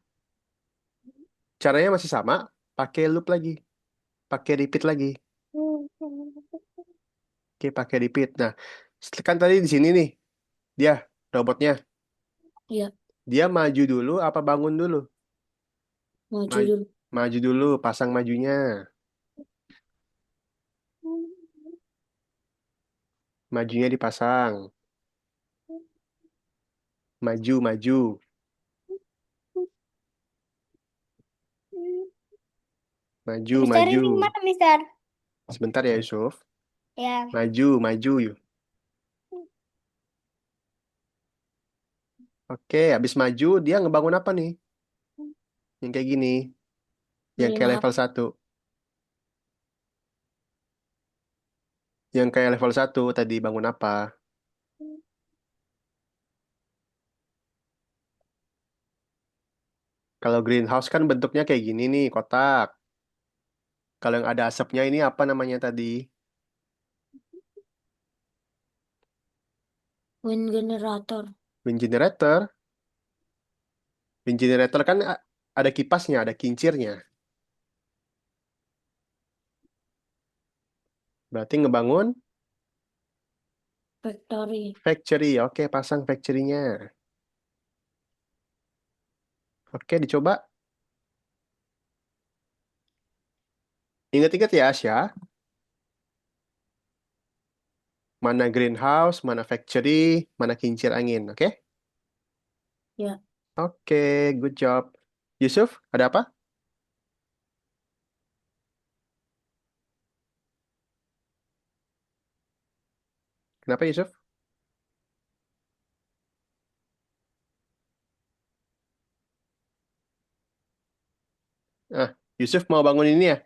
caranya masih sama. Pakai loop lagi. Pakai repeat lagi. Oke, pakai repeat. Nah, kan tadi di sini nih, dia robotnya. Iya. Dia maju dulu apa bangun dulu? Maju Ma- dulu. Maju dulu, pasang majunya. Majunya dipasang. Maju, maju. Maju, Mister maju. ini gimana, Mister? Sebentar ya, Yusuf. Ya. Maju, maju. Yuk. Oke, habis maju, dia ngebangun apa nih? Yang kayak gini. Yang kayak Greenhouse. level 1. Yang kayak level 1 tadi bangun apa? Kalau greenhouse kan bentuknya kayak gini nih, kotak. Kalau yang ada asapnya ini apa namanya tadi? Wind generator. Wind generator. Wind generator kan ada kipasnya, ada kincirnya. Berarti ngebangun Factory. factory. Oke, pasang factory-nya. Oke, dicoba. Ingat-ingat ya, Asya. Mana greenhouse, mana factory, mana kincir angin. Oke? Ya. Oke, good job. Yusuf, ada apa? Kenapa Yusuf? Ah, Yusuf mau bangun ini ya?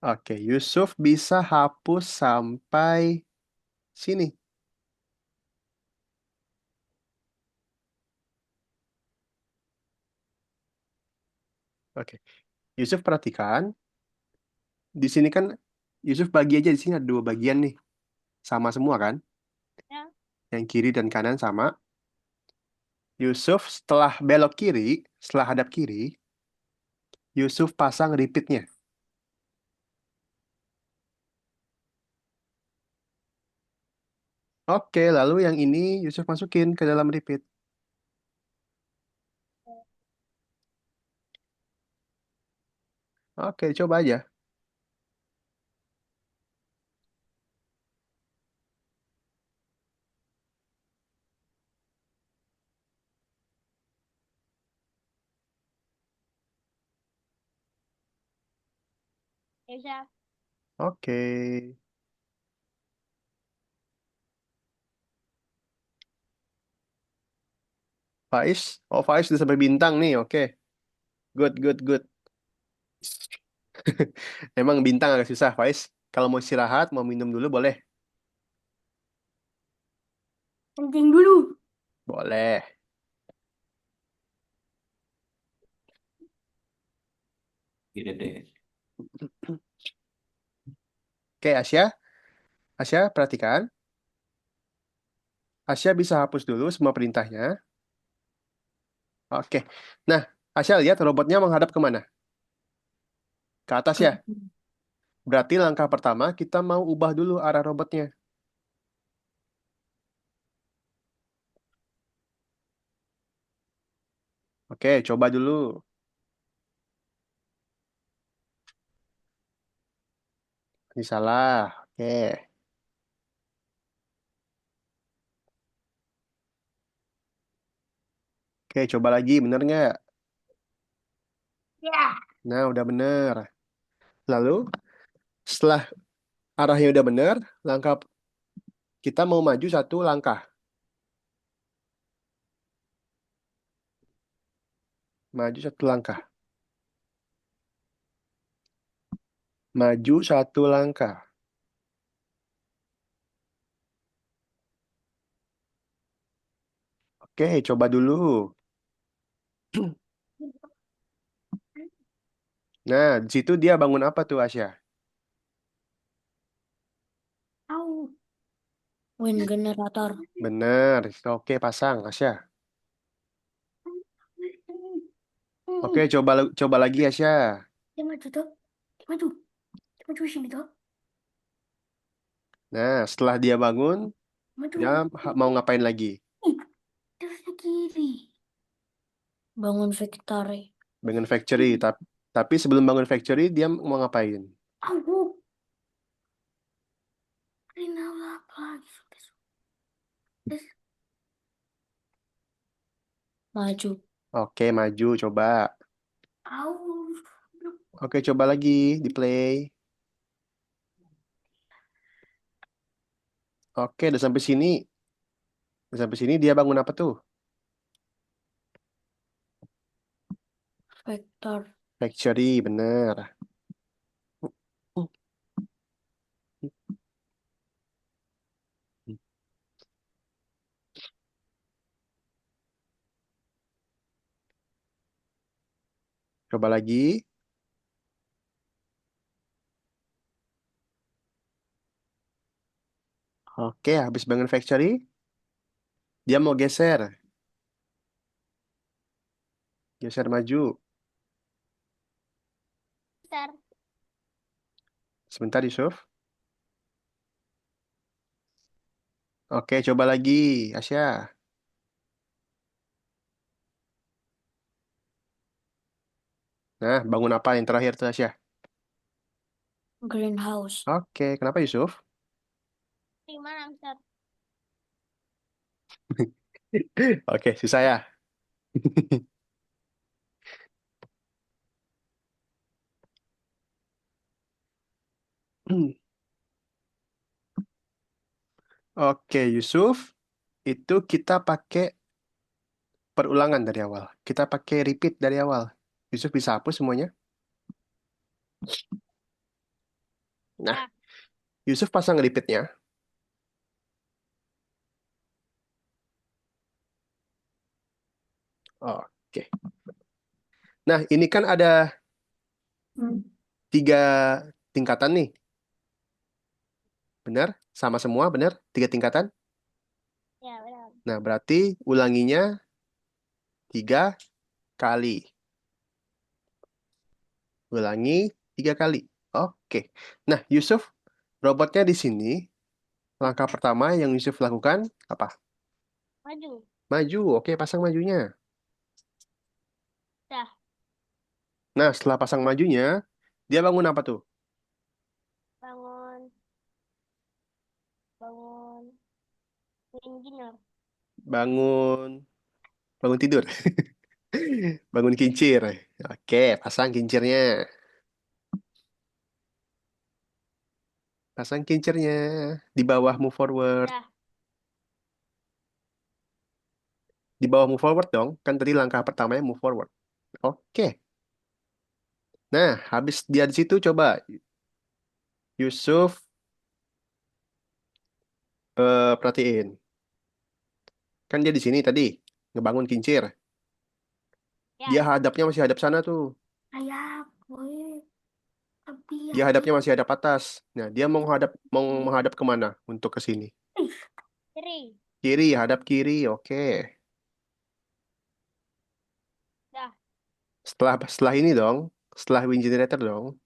Oke, Yusuf bisa hapus sampai sini. Oke, Yusuf perhatikan. Di sini kan Yusuf bagi aja di sini ada 2 bagian nih. Sama semua kan? Ya. Yang kiri dan kanan sama. Yusuf setelah belok kiri, setelah hadap kiri, Yusuf pasang repeatnya. Oke, lalu yang ini Yusuf masukin ke dalam repeat. Oke, coba aja. Ya bisa. Oke. Faiz. Oh, Faiz udah sampai bintang nih. Oke. Good, good, good. Emang bintang agak susah, Faiz. Kalau mau istirahat, mau minum dulu boleh? Kencing dulu. Boleh. Gitu deh. Oke, Asya. Asya, perhatikan. Asya bisa hapus dulu semua perintahnya. Oke. Nah, Asya lihat robotnya menghadap kemana? Ke atas Ke ya? Berarti langkah pertama kita mau ubah dulu arah robotnya. Oke, coba dulu. Ini salah. Oke. Oke, coba lagi. Bener nggak? Ya. Nah, udah bener. Lalu, setelah arahnya udah bener, langkah kita mau maju satu langkah. Maju satu langkah. Maju satu langkah. Oke, coba dulu. Nah, di situ dia bangun apa tuh, Asya? Au. Wind generator. Bener. Oke, pasang, Asya. Oke, coba lagi, Asya. Dia maju tuh. Dia maju. Dia maju sini tuh. Nah, setelah dia bangun, Maju. dia mau ngapain lagi? Ih, terus ke kiri. Bangun factory. Bangun factory. Tapi sebelum bangun factory, dia mau ngapain? Au. Ini apa lagi? Terus maju. Oke, maju, coba. Au. Oke, coba lagi, di play. Oke, udah sampai sini. Udah sampai sini, dia bangun apa tuh? Vector. Factory, bener. Coba lagi. Oke, habis bangun factory, dia mau geser. Geser maju. Besar. Sebentar, Yusuf. Oke, coba lagi, Asya. Nah, bangun apa yang terakhir tuh, Asya? Greenhouse. Oke, kenapa Yusuf? Di mana, Besar? Oke, susah ya. Oke, Yusuf. Itu kita pakai perulangan dari awal. Kita pakai repeat dari awal. Yusuf bisa hapus semuanya. Nah, Ya. Yusuf pasang repeatnya. Oke. Nah, ini kan ada tiga tingkatan nih. Benar? Sama semua, benar? Tiga tingkatan. Ya, benar. Nah, berarti ulanginya 3 kali. Ulangi 3 kali. Oke. Nah, Yusuf, robotnya di sini. Langkah pertama yang Yusuf lakukan apa? Maju. Maju. Oke, pasang majunya. Dah. Nah, setelah pasang majunya, dia bangun apa tuh? Bangun. Bangun. Engineer. Bangun, bangun tidur. Bangun kincir. Oke, pasang kincirnya. Pasang kincirnya di bawah move forward. Dah. Di bawah move forward dong. Kan tadi langkah pertamanya move forward. Oke. Nah, habis dia di situ coba Yusuf perhatiin. Kan dia di sini tadi ngebangun kincir. Dia Ya. hadapnya masih hadap sana tuh. Ayah, boy. Tapi Dia hadapnya masih hadap atas. Nah, dia mau menghadap kemana untuk ke sini? Kiri. Kiri, hadap kiri. Oke. Dah. Setelah setelah ini dong, setelah wind generator dong.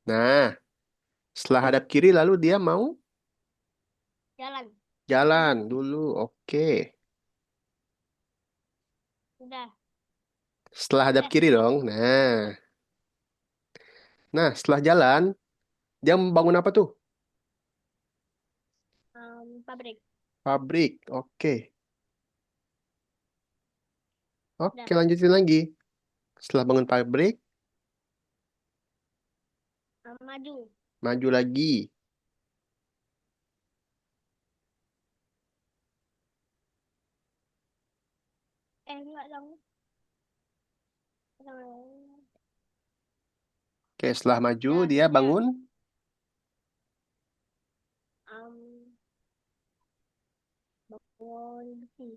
Nah, setelah hadap kiri lalu dia mau Jalan. jalan dulu. Oke. Udah. Setelah hadap Eh, kiri dong. Nah, setelah jalan, dia membangun apa tuh? pabrik. Pabrik. Oke. Oke, Dah. lanjutin lagi. Setelah bangun pabrik, Maju. maju lagi. Enggak dong. Jangan. Oke, setelah maju Dah, dia sudah. bangun Um, bangun besi.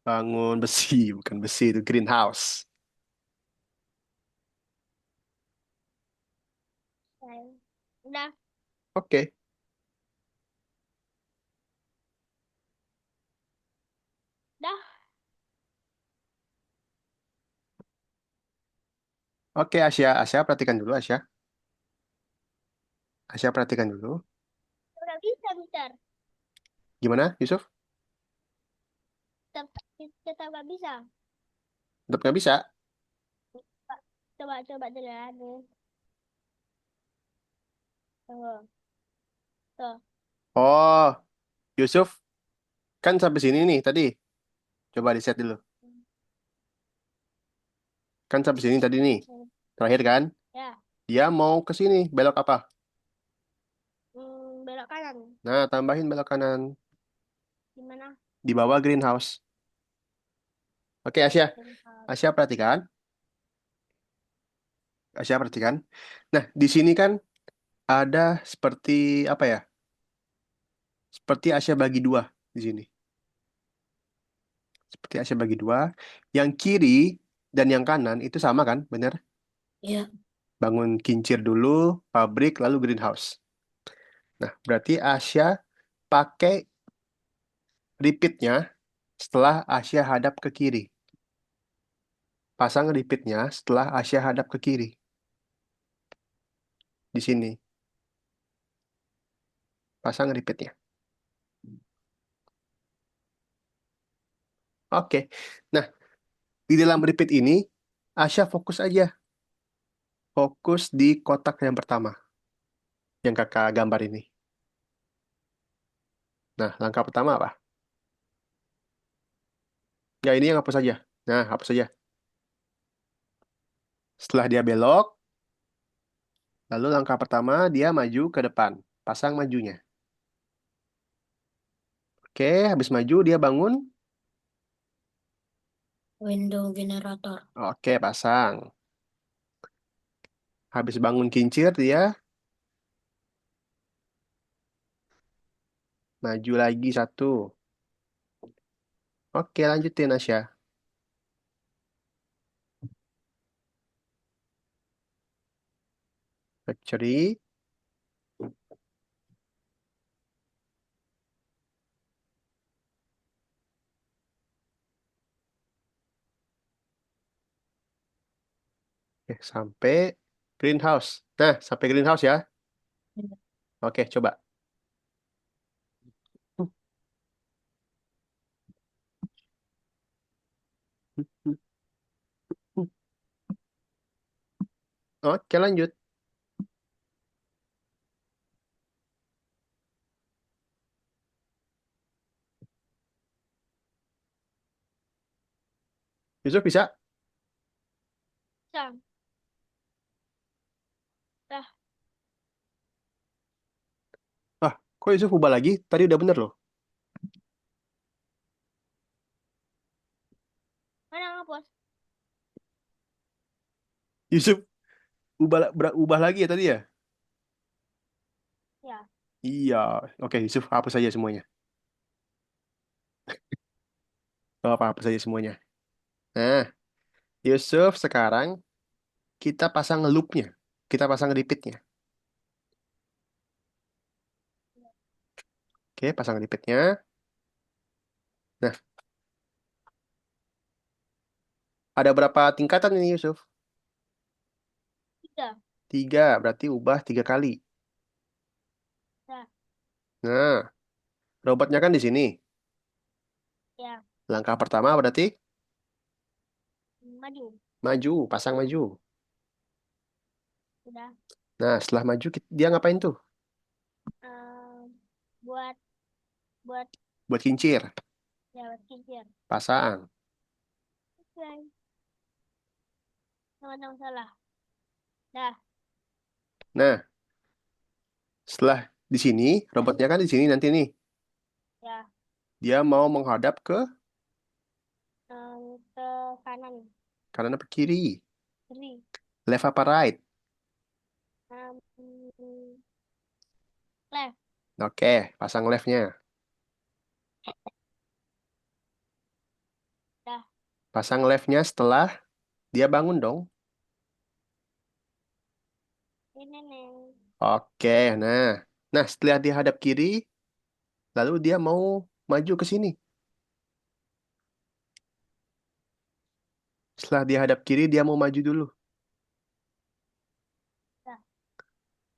bangun besi, bukan besi itu greenhouse. Udah. Oke. Dah. Oke, Asya, Asya perhatikan dulu Asya. Asya perhatikan dulu. Udah bisa, bentar. Gimana, Yusuf? Tetap, tetap nggak bisa. Tetap nggak bisa. Coba, coba dulu lagi. Tunggu. Tuh. Oh, Yusuf kan sampai sini nih tadi. Coba di-set dulu. Kan sampai sini tadi nih. Terakhir kan? Ya. Dia mau ke sini, belok apa? Belok kanan. Nah, tambahin belok kanan Gimana? di bawah greenhouse. Oke, Asya. Asya perhatikan. Asya perhatikan. Nah, di sini kan ada seperti apa ya? Seperti Asya bagi dua di sini. Seperti Asya bagi dua. Yang kiri dan yang kanan itu sama kan? Bener? Iya. Bangun kincir dulu, pabrik, lalu greenhouse. Nah, berarti Asya pakai repeatnya setelah Asya hadap ke kiri. Pasang repeatnya setelah Asya hadap ke kiri. Di sini. Pasang repeatnya. Oke. Nah, di dalam repeat ini, Asya fokus aja. Fokus di kotak yang pertama. Yang kakak gambar ini. Nah, langkah pertama apa? Ya, ini yang hapus saja. Nah, hapus saja. Setelah dia belok, lalu langkah pertama dia maju ke depan. Pasang majunya. Oke, habis maju dia bangun. Window generator. Oke, pasang. Habis bangun kincir dia maju lagi satu. Oke, lanjutin Asya. Factory. Oke, sampai greenhouse. Nah, sampai greenhouse ya. Oke, coba. Oke, lanjut. Yusuf bisa? Sam. Dah. Kok Yusuf ubah lagi? Tadi udah bener loh. Mana ngapus? Yusuf ubah lagi ya tadi ya? Ya. Iya. Oke, Yusuf hapus saja semuanya. Gak apa hapus saja semuanya. Nah, Yusuf sekarang kita pasang loopnya. Kita pasang repeatnya. Oke, pasang repeatnya. Nah, ada berapa tingkatan ini Yusuf? 3. Tiga, berarti ubah 3 kali. Nah, Nah, robotnya kan di sini. ya. Langkah pertama berarti Maju. maju, pasang maju. Udah. Nah, setelah maju dia ngapain tuh? Em, buat buat Buat kincir, ya buat kincir. pasang. Oke. Jangan salah. Dah. Nah, setelah di sini, robotnya kan di sini nanti nih. Ya. Dia mau menghadap ke Ke kanan. kanan apa kiri? Kiri. Left apa right? Em, left. Oke, pasang leftnya. Dah. Pasang leftnya setelah dia bangun dong. Ini nih. Oke, nah. Nah, setelah dia hadap kiri, lalu dia mau maju ke sini. Setelah dia hadap kiri, dia mau maju dulu. Dah.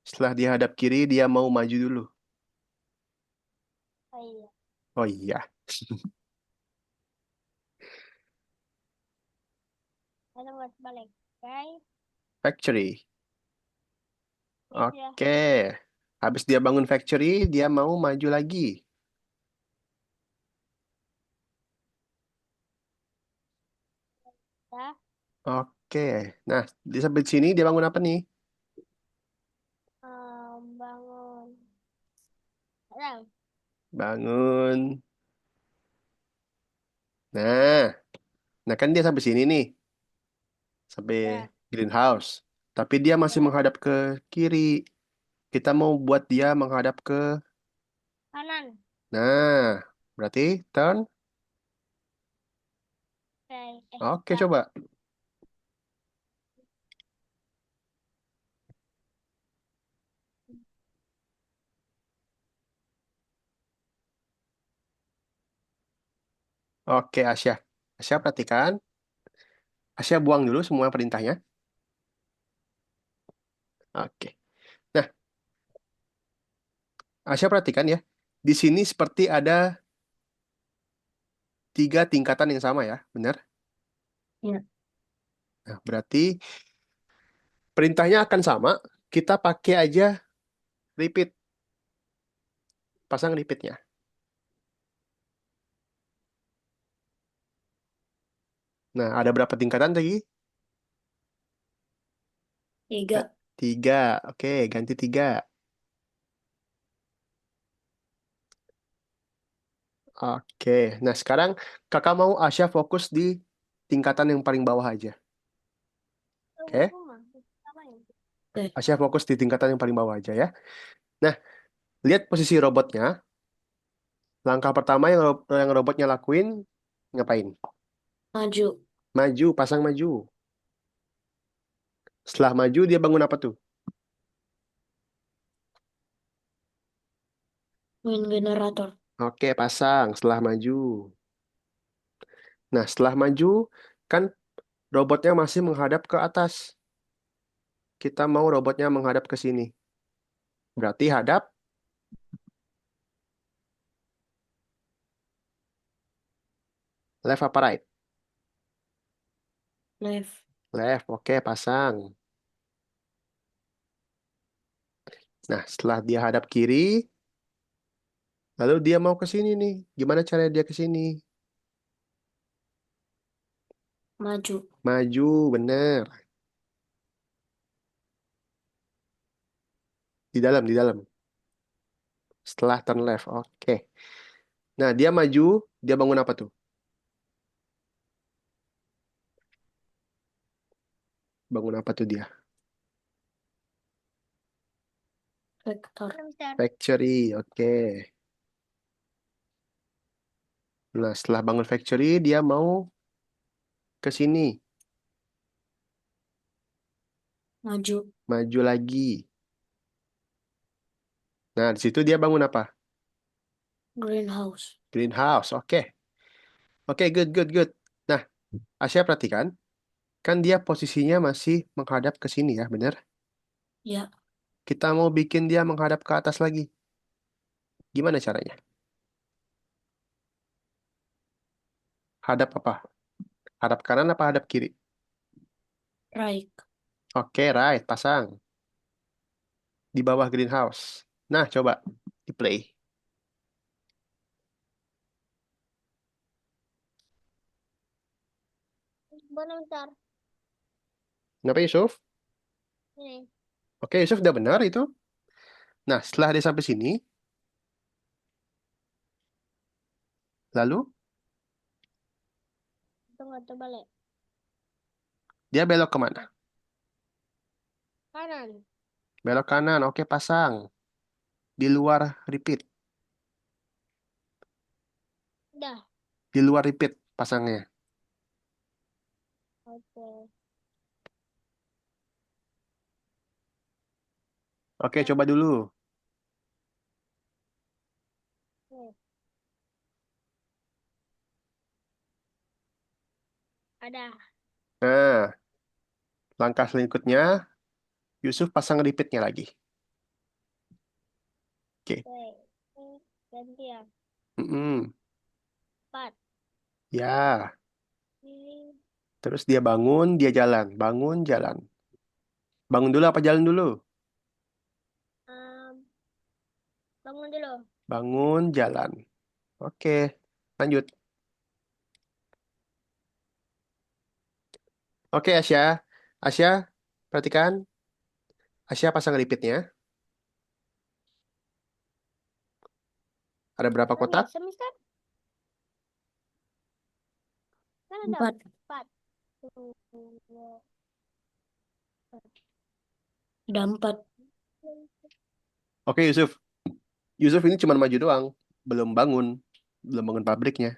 Setelah dia hadap kiri, dia mau maju dulu. Oh iya. Oh iya, Ada buat balik. Oke. factory. Itu ya. Oke. Habis dia bangun factory, dia mau maju lagi. Dah. Oke. Nah, di sampai sini dia bangun apa nih? Bangun. Dah. Bangun. Nah, nah kan dia sampai sini nih, sampai Ya. greenhouse. Tapi dia masih Ya. menghadap ke kiri. Kita mau buat dia menghadap ke, Kanan. nah, berarti turn. Oke. Oke, Dah. coba. Oke, Asya. Asya perhatikan. Asya buang dulu semua perintahnya. Oke. Nah, Asya perhatikan ya. Di sini seperti ada 3 tingkatan yang sama ya, benar? Ya. Nah, berarti perintahnya akan sama. Kita pakai aja repeat. Pasang repeatnya. Nah, ada berapa tingkatan tadi? 3. 3. Oke, ganti 3. Oke. Nah, sekarang kakak mau Asya fokus di tingkatan yang paling bawah aja. Oke? Oke. Asya fokus di tingkatan yang paling bawah aja ya. Nah, lihat posisi robotnya. Langkah pertama yang robotnya lakuin, ngapain? Maju. Maju, pasang maju. Setelah maju, dia bangun apa tuh? Main generator. Oke, pasang setelah maju. Nah, setelah maju, kan robotnya masih menghadap ke atas. Kita mau robotnya menghadap ke sini. Berarti hadap left apa right? Left. Left, oke, pasang. Nah, setelah dia hadap kiri, lalu dia mau ke sini nih. Gimana cara dia ke sini? Maju. Maju, bener. Di dalam, di dalam. Setelah turn left. Oke. Nah, dia maju, dia bangun apa tuh? Bangun apa tuh dia? Vektor. Factory. Oke. Nah, setelah bangun factory, dia mau ke sini. Maju. Maju lagi. Nah, di situ dia bangun apa? Greenhouse. Greenhouse. Oke. Oke, good, good, good. Nah, Asia perhatikan. Kan dia posisinya masih menghadap ke sini ya, benar? Ya. Kita mau bikin dia menghadap ke atas lagi. Gimana caranya? Hadap apa? Hadap kanan apa hadap kiri? Right. Oke, right. Pasang. Di bawah greenhouse. Nah, coba. Di play. Bentar. Kenapa Yusuf? Ini. Oke, Yusuf udah benar itu. Nah, setelah dia sampai sini, lalu Tunggu, tuh balik. dia belok kemana? Kanan. Belok kanan. Oke, pasang. Di luar repeat. Udah. Di luar repeat pasangnya. Oke. Oke, coba dulu. Nih. Ada. Nah, langkah selanjutnya, Yusuf pasang repeatnya lagi. Oke. Oke. Ini ganti ya. Mm-mm. 4. Ya. Ini. Terus dia bangun, dia jalan. Bangun, jalan. Bangun dulu apa jalan dulu? em, bangun dulu. Bangun, jalan. Oke, lanjut. Oke, Asya. Asya, perhatikan. Asya pasang repeatnya. Ada berapa kotak? Semester? Kan ada 4. 4. Ada 4. Oke, Yusuf. Yusuf ini cuma maju doang. Belum bangun. Belum bangun pabriknya.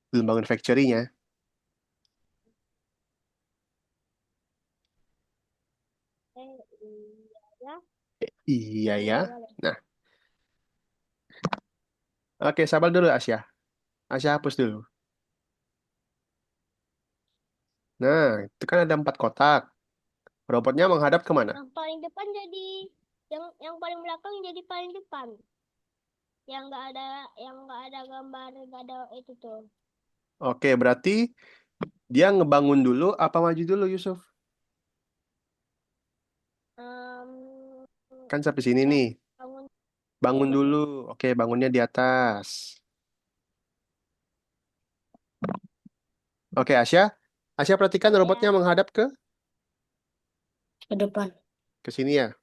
Belum bangun factory-nya. Iya ya. Iya ya. Balik. Nah, oke, sabar dulu Asya. Asya hapus dulu. Nah, itu kan ada 4 kotak. Robotnya menghadap kemana? Yang paling depan jadi yang paling belakang jadi paling depan. Yang nggak ada gambar, nggak ada itu tuh. Oke, berarti dia ngebangun dulu apa maju dulu, Yusuf? Em, Kan sampai sini nih. bangun Bangun dulu. Oke, bangunnya di atas. Oke, Asya. Asya perhatikan robotnya ya menghadap ke depan. ke sini ya.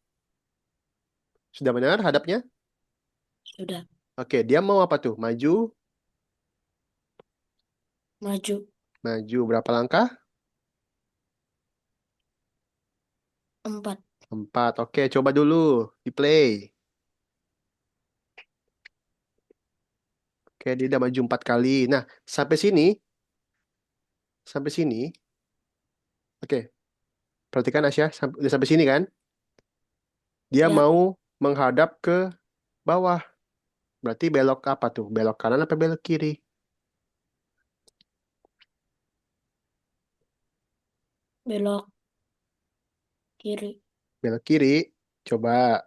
Sudah benar hadapnya? Sudah. Oke, dia mau apa tuh? Maju, Maju. maju berapa langkah? 4. 4. Oke, coba dulu di play. Oke, dia udah maju 4 kali. Nah, sampai sini, sampai sini. Oke, perhatikan Asya, udah sampai sini kan? Dia Ya. mau menghadap ke bawah. Berarti belok apa tuh? Belok kanan apa belok kiri? Belok kiri. Belok kiri. Coba,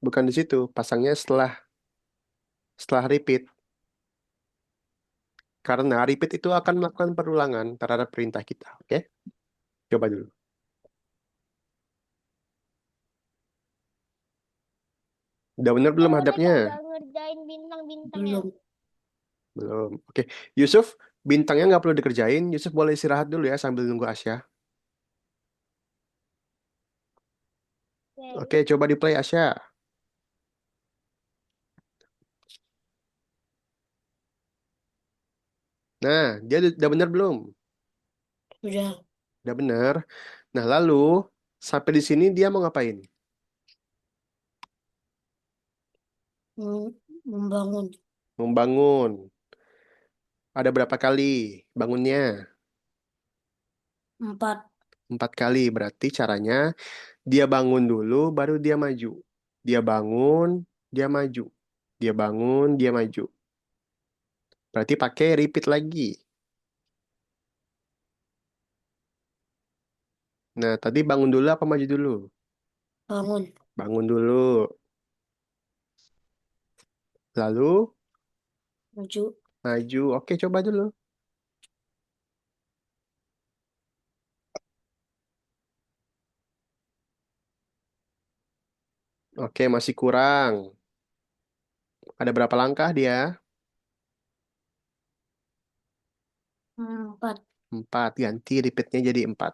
bukan di situ. Pasangnya setelah repeat. Karena repeat itu akan melakukan perulangan terhadap perintah kita. Oke? Coba dulu. Udah bener belum hadapnya? Udah ngerjain bintang-bintangnya. Belum. Belum. Oke. Yusuf, bintangnya nggak perlu dikerjain. Yusuf boleh istirahat dulu ya sambil nunggu Asya. Oke. Oke, coba di play Asya. Nah, dia udah bener belum? Udah. Udah bener. Nah, lalu sampai di sini dia mau ngapain? Membangun. Membangun. Ada berapa kali bangunnya? 4. 4 kali. Berarti caranya dia bangun dulu, baru dia maju. Dia bangun, dia maju. Dia bangun, dia maju. Berarti pakai repeat lagi. Nah, tadi bangun dulu apa maju dulu? Bangun. Bangun dulu. Lalu Maju. maju. Oke, coba dulu. Oke, masih kurang. Ada berapa langkah dia? 4. 4. Ganti repeatnya jadi 4.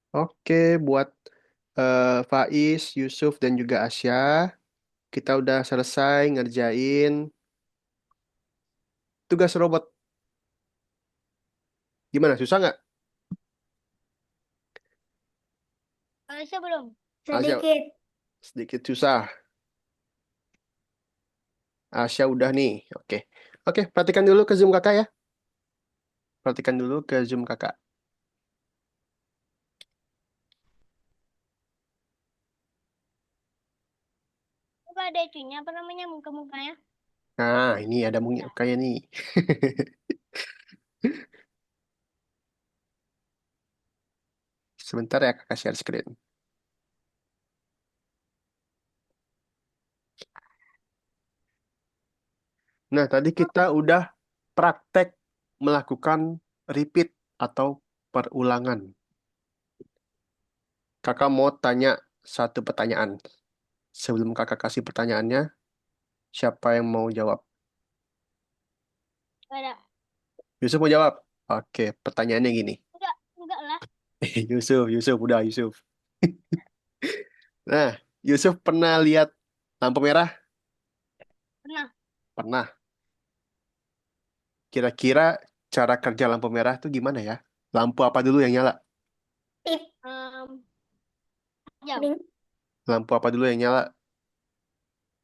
Oke, buat Faiz, Yusuf, dan juga Asya, kita udah selesai ngerjain tugas robot. Gimana, susah nggak? Aisyah belum? Asya, Sedikit. sedikit susah. Asya udah nih. Oke. Oke, perhatikan dulu ke Zoom kakak ya. Perhatikan dulu ke Zoom kakak. Coba ada itunya, apa namanya, muka-mukanya? Nah, ini ada mukanya nih. Sebentar ya kakak share screen. Nah, tadi kita udah praktek melakukan repeat atau perulangan. Kakak mau tanya satu pertanyaan. Sebelum kakak kasih pertanyaannya, siapa yang mau jawab? Gak ada. Yusuf mau jawab? Oke, pertanyaannya gini. Enggak lah. Yusuf, udah Yusuf. Nah, Yusuf pernah lihat lampu merah? Pernah. Pernah. Kira-kira cara kerja lampu merah tuh gimana ya? Lampu apa dulu yang nyala? Tip. Jauh. Lampu apa dulu yang nyala?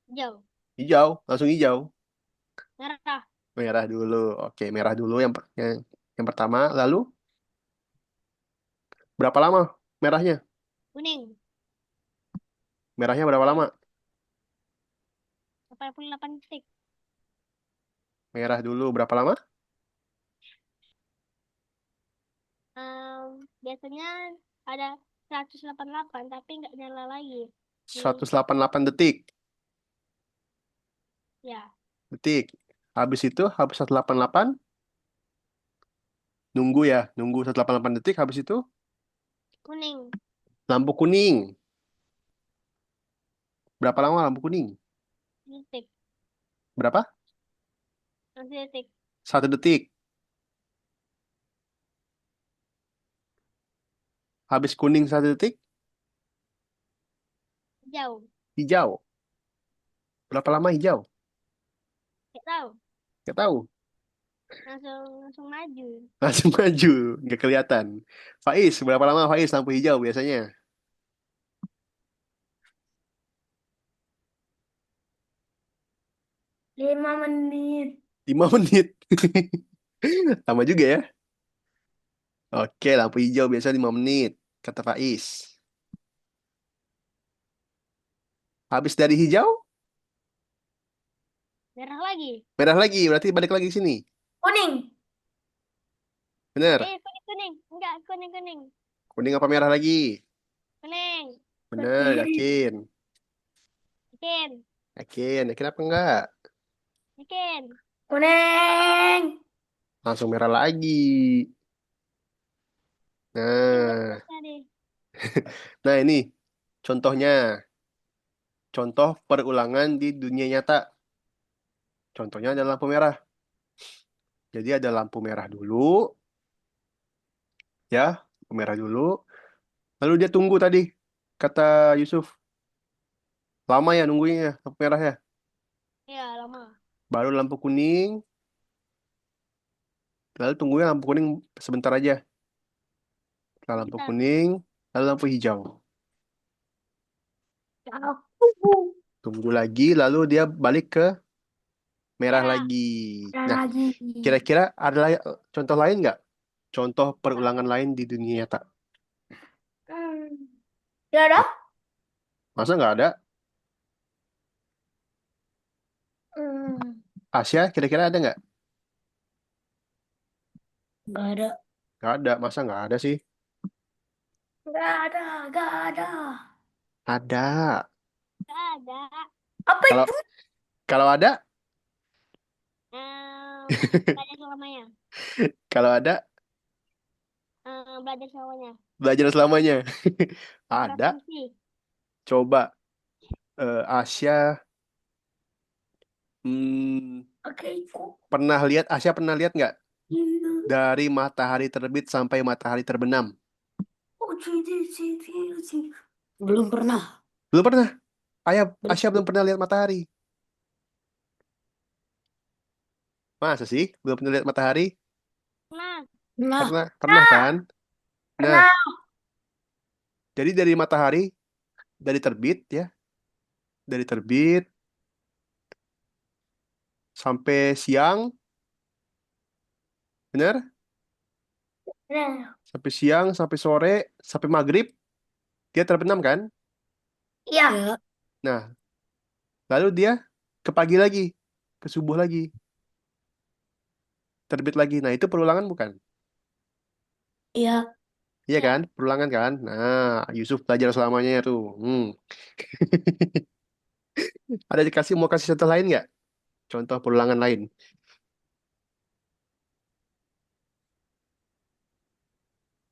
Jauh. Hijau, langsung hijau. Merah. Merah dulu. Oke, merah dulu yang pertama. Lalu berapa lama merahnya? Kuning. Merahnya berapa lama? 88 detik. Merah dulu berapa lama? Biasanya ada 188 tapi nggak nyala lagi. 188 detik. Ya, Detik. Habis 188, nunggu ya. Nunggu 188 detik. Habis itu kuning. lampu kuning. Berapa lama lampu kuning? Detik. Berapa? 1 detik. 1 detik. Habis kuning 1 detik, Jauh. hijau. Berapa lama hijau? Nggak tahu. Nggak tahu. Langsung langsung maju. Langsung maju. Nggak kelihatan. Faiz, berapa lama Faiz lampu hijau biasanya? 5 menit. 5 menit. Lama juga ya. Oke, lampu hijau biasa 5 menit. Kata Faiz. Habis dari hijau, Merah lagi. merah lagi. Berarti balik lagi sini. Kuning. Bener. Kuning kuning. Enggak, kuning kuning. Kuning apa merah lagi? Kuning. Bener, yakin. Bikin. Yakin. Yakin apa enggak? Bikin. Kuning. Langsung merah lagi. Bikin Nah, berikutnya deh. nah ini contohnya. Contoh perulangan di dunia nyata. Contohnya ada lampu merah. Jadi ada lampu merah dulu, ya, lampu merah dulu. Lalu dia tunggu tadi, kata Yusuf. Lama ya nunggunya ya, lampu merah ya. Iya, lama. Baru lampu kuning, lalu tunggunya lampu kuning sebentar aja. Setelah lampu Bentar. kuning, lalu lampu hijau. Tunggu lagi, lalu dia balik ke merah Merah. lagi. Dan Nah, lagi. kira-kira ada contoh lain nggak? Contoh perulangan lain di dunia nyata. Ya ada? Masa nggak ada? Hmm. Asia, kira-kira ada nggak? Nggak ada. Nggak ada, masa nggak ada sih? Nggak ada. Nggak ada. Ada. Nggak ada. Apa Kalau itu? kalau ada, Belajar selamanya. kalau ada Belajar selamanya. belajar selamanya. Ada. Berefungsi. Coba Asia hmm, Oke, itu. Asia pernah lihat nggak dari matahari terbit sampai matahari terbenam? Oh, sini. Belum pernah. Belum pernah. Belum. Asia belum pernah lihat matahari. Masa sih? Belum pernah lihat matahari? Nah, Pernah. Pernah, pernah kan? Nah, Pernah. jadi dari matahari, dari terbit ya, dari terbit sampai siang, benar? Pernah. Sampai siang, sampai sore, sampai maghrib, dia terbenam kan? Iya. Ya. Nah, lalu dia ke pagi lagi, ke subuh lagi, terbit lagi. Nah, itu perulangan bukan? Iya. Iya ya. kan? Perulangan kan? Nah, Yusuf belajar selamanya tuh. Mau kasih contoh lain nggak? Contoh perulangan lain.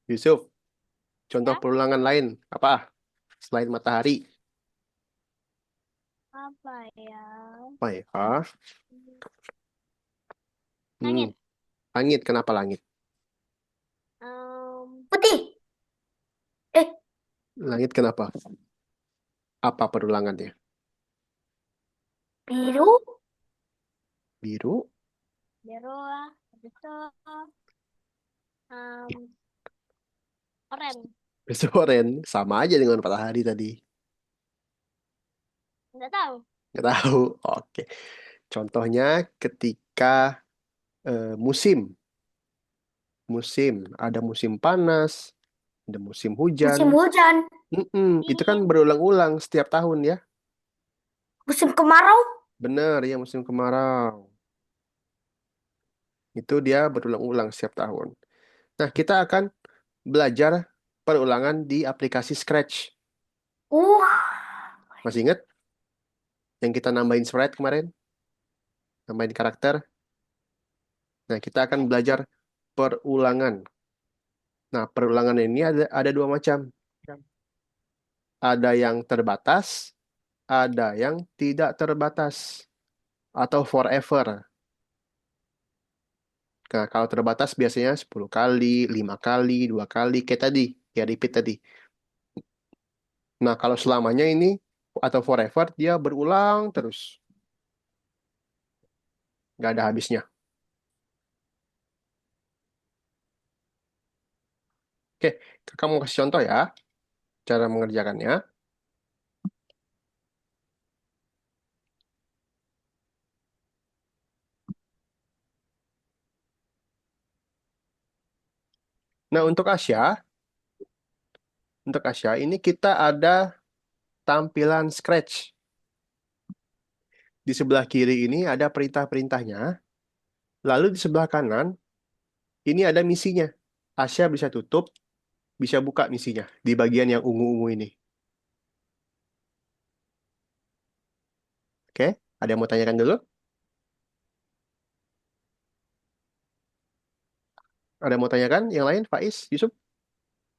Yusuf, contoh Ya. perulangan lain. Apa? Selain matahari. Apa ya? Apa ya? Hmm, Langit. langit. Kenapa langit? Em, Putih. Eh, Langit kenapa? Apa perulangannya? biru. Biru, biru lah. Habis itu em, oranye. oren. Sama aja dengan matahari tadi. Nggak tahu. Nggak tahu. Oke. Contohnya ketika musim. Musim. Ada musim panas, ada musim hujan. Musim hujan. Itu kan Dingin. berulang-ulang setiap tahun ya. Musim kemarau. Benar, ya musim kemarau. Itu dia berulang-ulang setiap tahun. Nah, kita akan belajar perulangan di aplikasi Scratch. Wah. Masih ingat yang kita nambahin sprite kemarin? Nambahin karakter. Nah, kita akan belajar perulangan. Nah, perulangan ini ada dua macam. Ada yang terbatas, ada yang tidak terbatas. Atau forever. Nah, kalau terbatas biasanya 10 kali, 5 kali, 2 kali, kayak tadi. Ya, repeat tadi. Nah, kalau selamanya ini, atau forever, dia berulang terus. Nggak ada habisnya. Oke, kamu mau kasih contoh ya, cara mengerjakannya. Nah, untuk Asia ini kita ada tampilan Scratch. Di sebelah kiri ini ada perintah-perintahnya. Lalu di sebelah kanan, ini ada misinya. Asia bisa tutup, bisa buka misinya di bagian yang ungu-ungu ini. Oke, ada yang mau tanyakan dulu? Ada yang mau tanyakan? Yang lain, Faiz, Yusuf?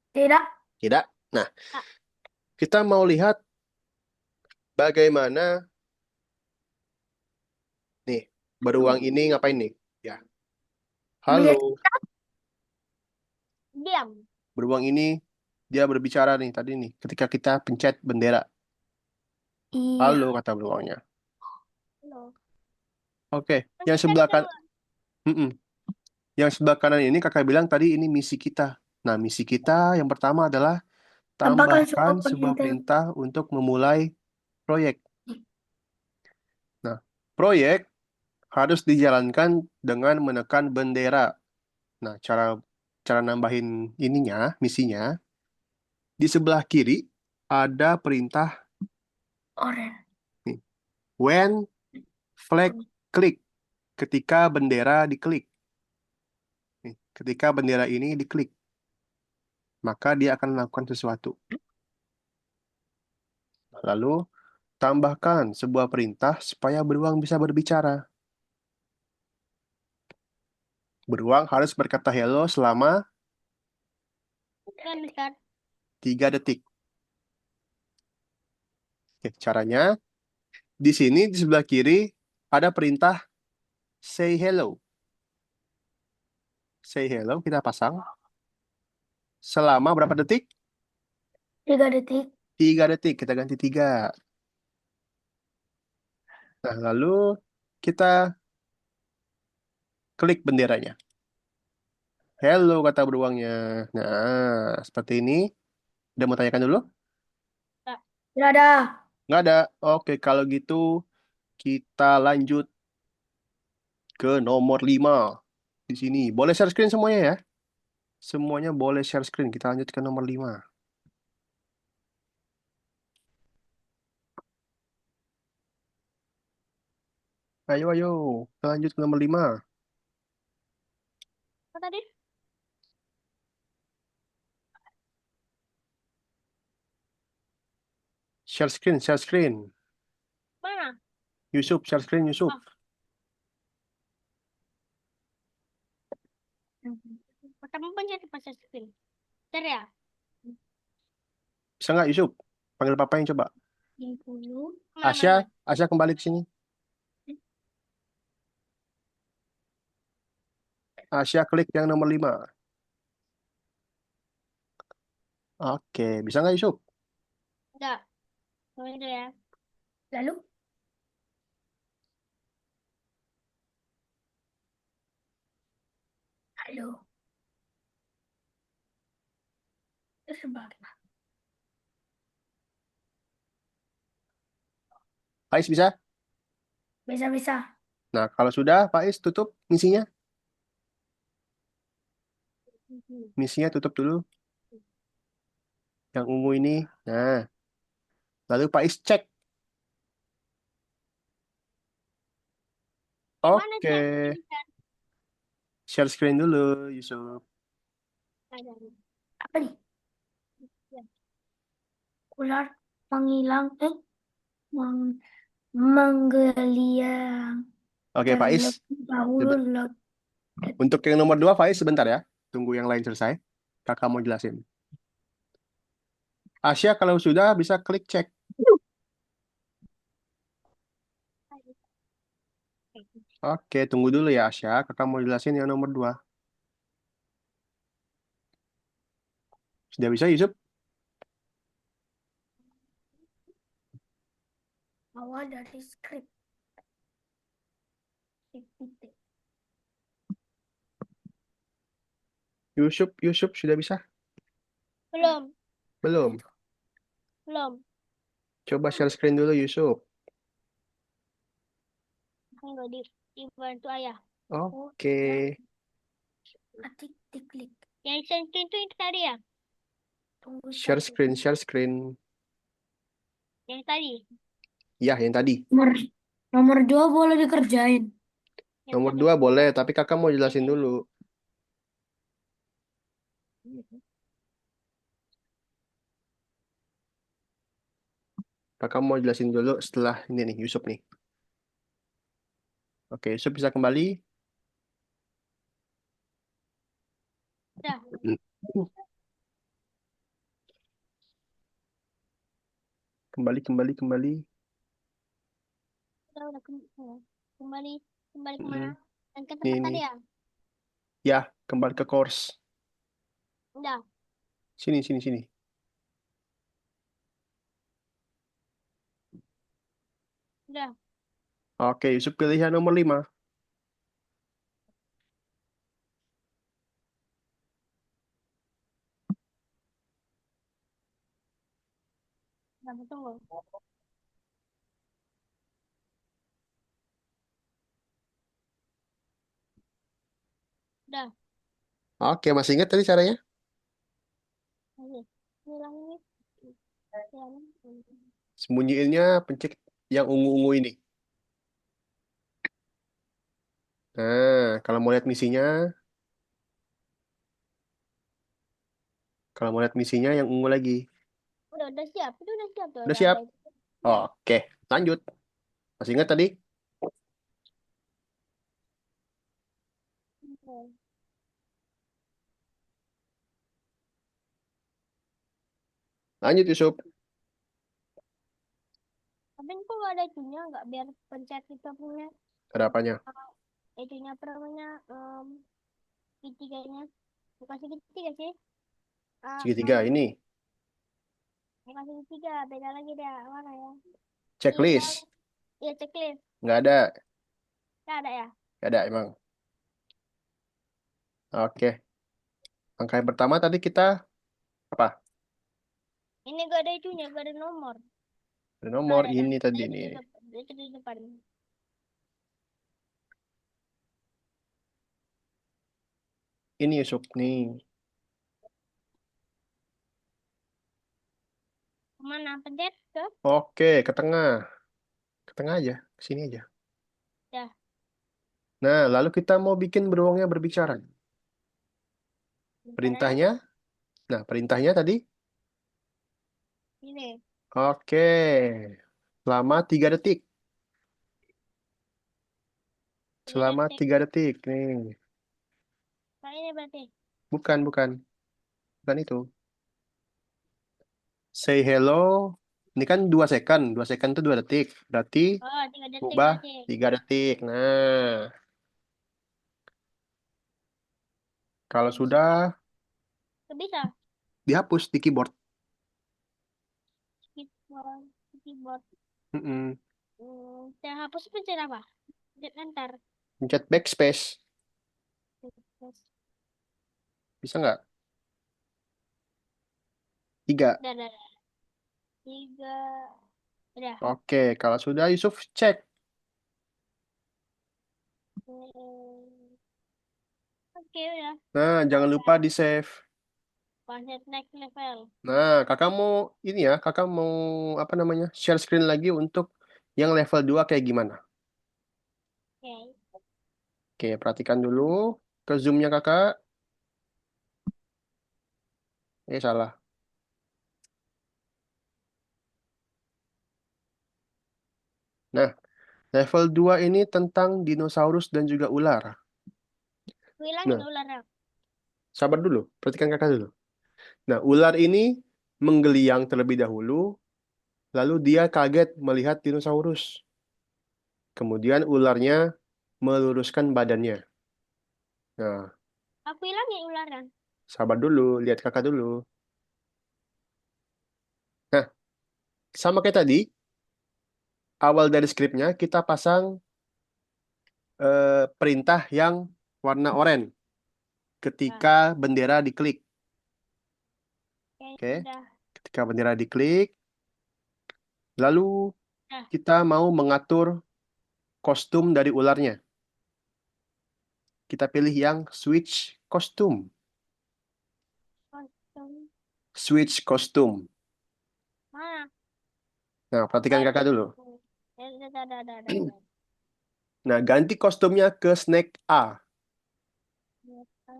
Tidak. Tidak. Nah, Ah. kita mau lihat bagaimana nih beruang ini ngapain nih? Ya, Melihat. halo. Diam. Beruang ini dia berbicara nih tadi nih ketika kita pencet bendera. Iya. Halo kata beruangnya. Halo. Oke, yang Masih sebelah kan, keluar. yang sebelah kanan ini kakak bilang tadi ini misi kita. Nah, misi kita yang pertama adalah Tambahkan tambahkan sebuah sebuah perintah. perintah untuk memulai proyek. Nah, proyek harus dijalankan dengan menekan bendera. Nah, cara cara nambahin ininya, misinya, di sebelah kiri ada perintah Oren. nih. When flag click, ketika bendera diklik. Nih, ketika bendera ini diklik, maka dia akan melakukan sesuatu. Lalu, tambahkan sebuah perintah supaya beruang bisa berbicara. Beruang harus berkata hello selama Kan besar. 3 detik. Oke, caranya, di sini di sebelah kiri ada perintah say hello. Say hello, kita pasang. Selama berapa detik? 3 detik. 3 detik, kita ganti 3. Nah, lalu kita klik benderanya. Hello, kata beruangnya. Nah, seperti ini. Udah mau tanyakan dulu? Tidak ada. Nggak ada. Oke, kalau gitu kita lanjut ke nomor 5. Di sini. Boleh share screen semuanya ya? Semuanya boleh share screen. Kita lanjut ke nomor 5. Ayo, ayo. Kita lanjut ke nomor 5. Apa tadi? Share screen, share screen. Mana? Yusuf, share screen Yusuf. Oh. Pertama pencet pas screen. Bentar ya. Bisa nggak Yusuf? Panggil papa yang coba. 50. Asya, Asya kembali ke sini. Asya klik yang nomor 5. Oke, bisa nggak Yusuf? Enggak. Oh, itu ya. Lalu. Halo. Terus bagaimana? Faiz bisa? Bisa-bisa. Nah, kalau sudah, Faiz tutup misinya. Misinya tutup dulu. Yang ungu ini. Nah, lalu Faiz cek. Mana Oke, sih? share screen dulu Yusuf. Ada. Apa nih? Ya. Ular menghilang. Menggeliang. Oke, Faiz. Terlebih dahulu. Untuk yang nomor 2, Faiz sebentar ya. Tunggu yang lain selesai. Kakak mau jelasin. Asya kalau sudah bisa klik cek. Oke, tunggu dulu ya Asya. Kakak mau jelasin yang nomor 2. Sudah bisa Yusuf? Awal dari skrip. Yusuf sudah bisa? Belum. Belum. Belum. Coba share screen dulu Yusuf. Enggak dibantu ayah. Oke. Atik diklik. Yang screen itu tadi ya? Tunggu Share saja. screen, share screen. Yang tadi. Ya, yang tadi. Nomor 2 boleh dikerjain. Yang Nomor tadi. 2 boleh, tapi kakak mau jelasin dulu. Kakak mau jelasin dulu setelah ini nih, Yusuf nih. Oke, Yusuf bisa kembali. Udah, Kembali, kembali, kembali. udah kembali, kembali kemana? Mm-mm. Dan ke Ini, tempat ini. tadi ya? Ya, kembali ke course. Udah, Sini, sini, sini. udah. Oke, Yusuf pilih yang nomor 5. Udah, tunggu. Udah, Oke, masih ingat tadi caranya? lagi. Ulang ini. Ulang. Sembunyiinnya pencet yang ungu-ungu ini. Nah, kalau mau lihat misinya, yang ungu lagi. Udah siap. Itu udah siap tuh. Udah Udah siap? ada itu. Ya. Oke, lanjut. Masih ingat tadi? Oke. Lanjut, Yusuf. Tapi kok nggak ada itunya, nggak biar pencet kita punya Ada apanya? itunya apa namanya segitiganya. Bukan segitiga sih. Segitiga ini. Bukan segitiga, beda lagi dia. Mana ya? Tinggal, Checklist. ya checklist. Nggak ada. Nggak ada ya? Nggak ada emang. Oke. Angka yang pertama tadi kita apa? Ini gak ada itunya, gak ada nomor. Ada Nggak nomor ada dah. ini tadi Itu nih. di depan. Itu di depan. Ini Yusuf nih. Kemana? Pencet ke? Oke, ke tengah. Ke tengah aja. Ke sini aja. Ya. Nah, lalu kita mau bikin beruangnya berbicara. Caranya Perintahnya. Nah, perintahnya tadi. ini. Oke. Selama 3 detik. 3 Selama detik. 3 detik. Nih. Nah, ini berarti. Bukan, bukan. Bukan itu. Say hello. Ini kan 2 second. 2 second itu 2 detik. Berarti Oh, 3 detik ubah berarti. 3 detik. Nah, kalau Bisa. sudah Bisa. dihapus di keyboard. Keyboard. Keyboard. Mm-mm. Saya hapus pencet apa? Pencet enter. Pencet backspace. Terus. Bisa nggak? 3. Udah. 3. Udah. Oke, kalau sudah Yusuf cek. Hmm, Oke, udah. Nah, jangan lupa di save. Pencet next level. Nah, kakak mau ini ya, kakak mau apa namanya? Share screen lagi untuk yang level 2 kayak gimana? Oke. Oke, perhatikan dulu ke zoomnya kakak. Salah. Nah, level 2 ini tentang dinosaurus dan juga ular. Hilangin Nah, ularnya. sabar dulu, perhatikan kakak dulu. Nah, ular ini menggeliang terlebih dahulu, lalu dia kaget melihat dinosaurus. Kemudian ularnya meluruskan badannya. Nah, Aku hilangin ularnya. sabar dulu, lihat kakak dulu. Nah, sama kayak tadi, awal dari skripnya kita pasang perintah yang warna oranye Nah, ketika bendera diklik. oke, Oke, udah. ketika bendera diklik, lalu Nah, kita mau mengatur kostum dari ularnya. Kita pilih yang switch kostum. kostum. Switch kostum. Mana? Nah, Oh, perhatikan kakak dulu. ada. Nah, ganti kostumnya ke Snake A.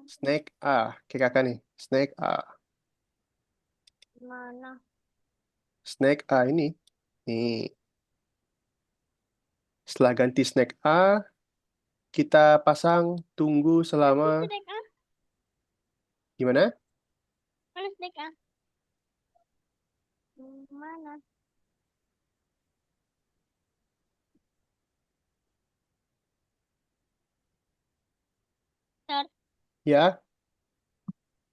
Snake A. Kayak kakak nih. Snake A. Mana? Snake A ini. Nih. Setelah ganti Snake A, kita pasang tunggu Berarti selama snack ah? Gimana? Mana snack ah? Mana? Ter Ya,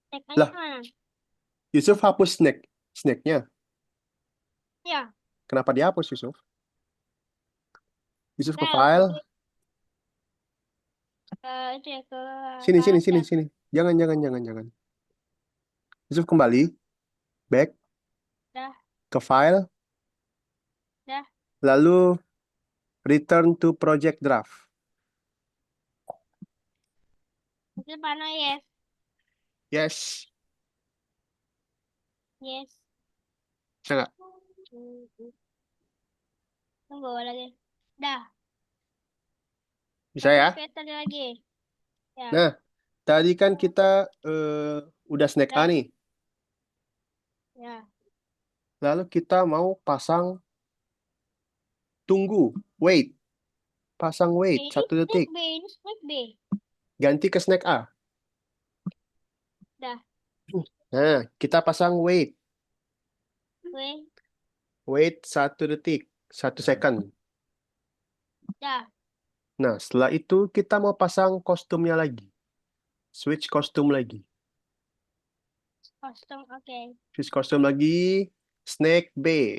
snack lah, mana? Yusuf hapus snacknya. Ya, Kenapa dihapus, Yusuf? Yusuf ke file file. ke itu ya ke Sini, sini, sini, karakter. sini. Jangan, jangan, jangan, jangan. Yusuf kembali, back Dah, ke file, dah. lalu return to project draft. Itu mana yes, Yes. yes. Bisa nggak? Tunggu lagi. Dah. Bisa Terus ya? kayak tadi lagi. Ya, Nah, tadi kan kita udah snack A dah. nih. Ya. Lalu kita mau pasang tunggu, wait. Pasang wait, Ini 1 detik. snack B, ini snack B. Ganti ke snack A. Dah. Nah, kita pasang wait. Wait, Wait 1 detik, 1 second. dah. Nah, setelah itu kita mau pasang kostumnya lagi. Switch kostum lagi. Kostum, oke. Switch kostum lagi, snack B.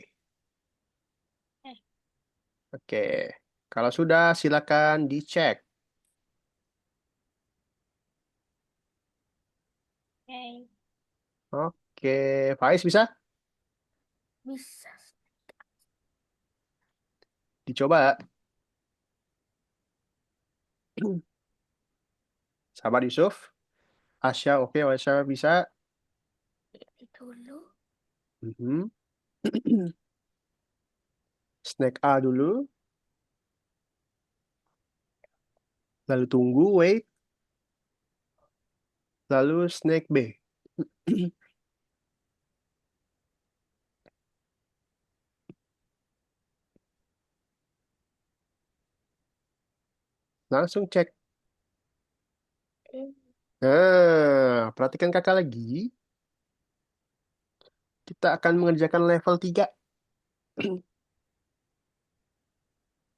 Eh, Oke. Kalau sudah, silakan dicek. oke. Oke, Faiz bisa? Bisa. Dicoba. Sabar Yusuf. Asya, oke, Asya bisa. Ini dulu. Mhm. Snack A dulu. Lalu tunggu, wait. Lalu snack B. Langsung cek. Nah, perhatikan kakak lagi. Kita akan mengerjakan level 3.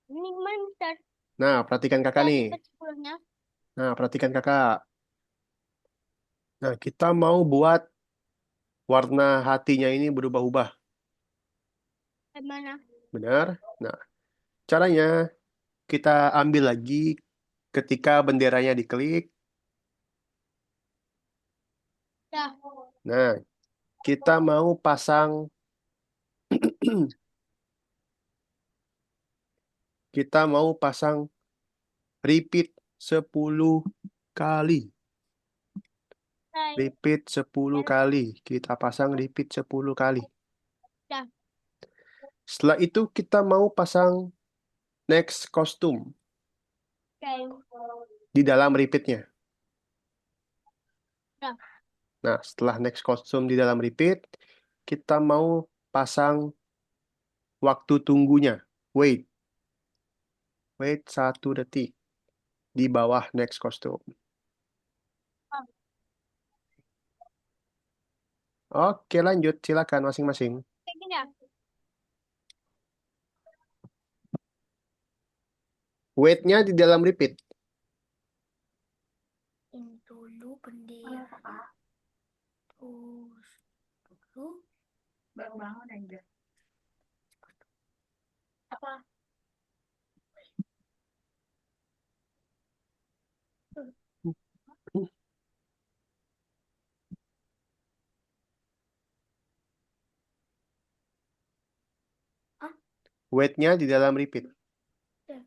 Ini gimana, Mister? Nah, perhatikan kakak Saya nih. cepet 10-nya. Nah, perhatikan kakak. Nah, kita mau buat warna hatinya ini berubah-ubah. Gimana? Benar? Nah, caranya kita ambil lagi ketika benderanya diklik. Dah. Nah, kita mau pasang kita mau pasang repeat 10 kali. Hai. Repeat 10 kali. Kita pasang repeat 10 kali. Dah. Setelah itu kita mau pasang next kostum Oke. di dalam repeatnya. Dah. Nah, setelah next kostum di dalam repeat, kita mau pasang waktu tunggunya. Wait. Wait 1 detik di bawah next kostum. Oh, Oke, lanjut. Silakan masing-masing. kayak gini ya? Wait-nya di dalam repeat. Ini dulu bendera. Terus dulu. Baru bangun aja. Apa? Hah? Wait-nya di dalam repeat. Ya.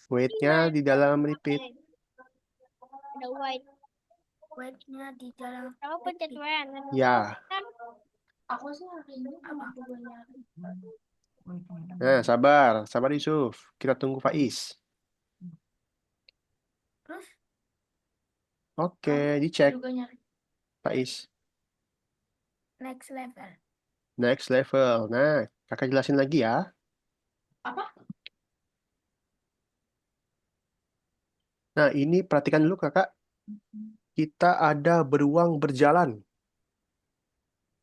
Wait-nya di dalam repeat. Ada white. White-nya di dalam. Kamu pencet when. Ya. Kan? Aku sih hari ini apa? Nah, sabar. Sabar Yusuf. Kita tunggu Faiz. Terus Oke, dicek juga nyari Faiz. next level. Next level. Nah, kakak jelasin lagi ya. Apa? Nah, ini perhatikan dulu kakak. kita ada beruang berjalan.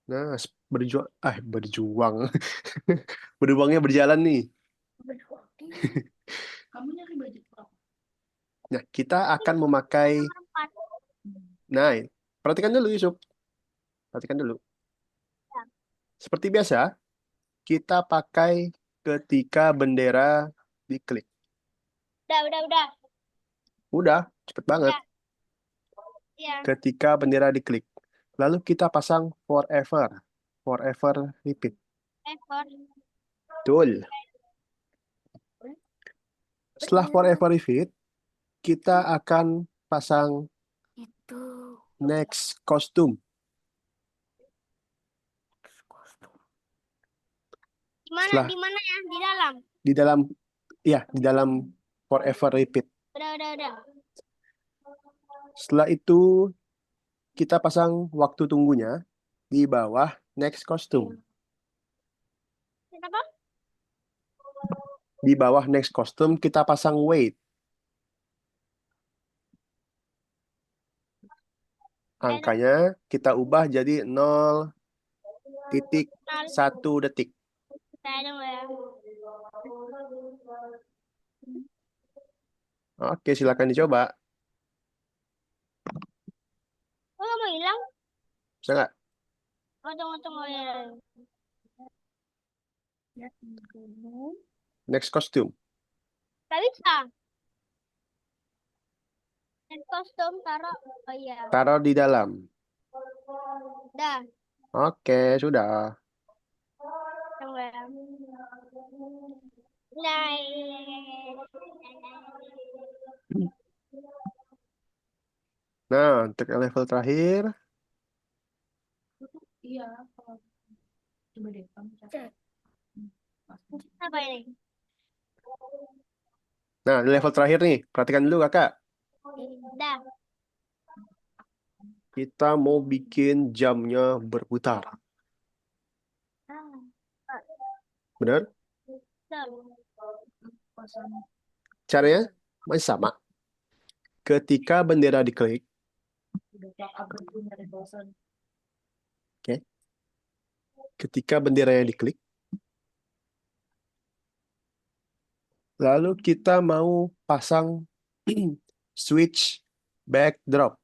Nah, berjuang. Beruangnya berjalan nih. Kamu nyari baju apa? Nah, kita akan memakai. Nomor 4. Nah, perhatikan dulu Yusuf. Perhatikan dulu. Seperti biasa, kita pakai ketika bendera diklik. Udah. Udah, cepet banget. Udah. Ya. Ketika bendera diklik. Lalu kita pasang forever. Forever repeat. Effort. Betul. Setelah forever repeat, kita akan pasang Itu. next costume. Setelah Di mana ya? Di dalam. di dalam forever repeat. Udah. Setelah itu kita pasang waktu tunggunya di bawah next costume. Kenapa? Di bawah next costume kita pasang wait. Angkanya kita ubah jadi 0,1 detik. Saya dong ya. Oke, silakan dicoba. Oh, mau hilang? Bisa nggak? Oh, tunggu ya. Next costume. Gak bisa. Dan kostum taruh. Oh iya. Taruh di dalam. Dah. Oke, sudah. Tunggu ya. Nah. Nah, untuk level terakhir, Iya. Coba deh kamu cek. Apa ini? nah di level terakhir nih, perhatikan dulu kakak. Dah. Kita mau bikin jamnya berputar. Benar? Caranya masih sama. Ketika bendera diklik, ketika benderanya diklik, lalu kita mau pasang switch backdrop.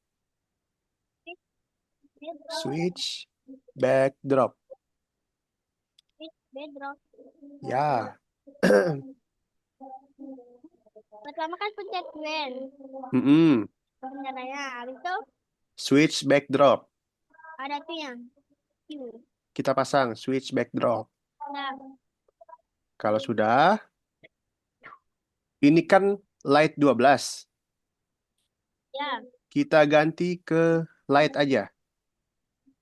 Switch backdrop. Bedrock. Ya. Pertama kan pencet when. Mm-mm. Benderanya. Habis itu Switch backdrop. ada tuh yang Q. Kita pasang switch backdrop. Nah. Kalau sudah, ini kan light 12. Ya. Kita ganti ke light aja.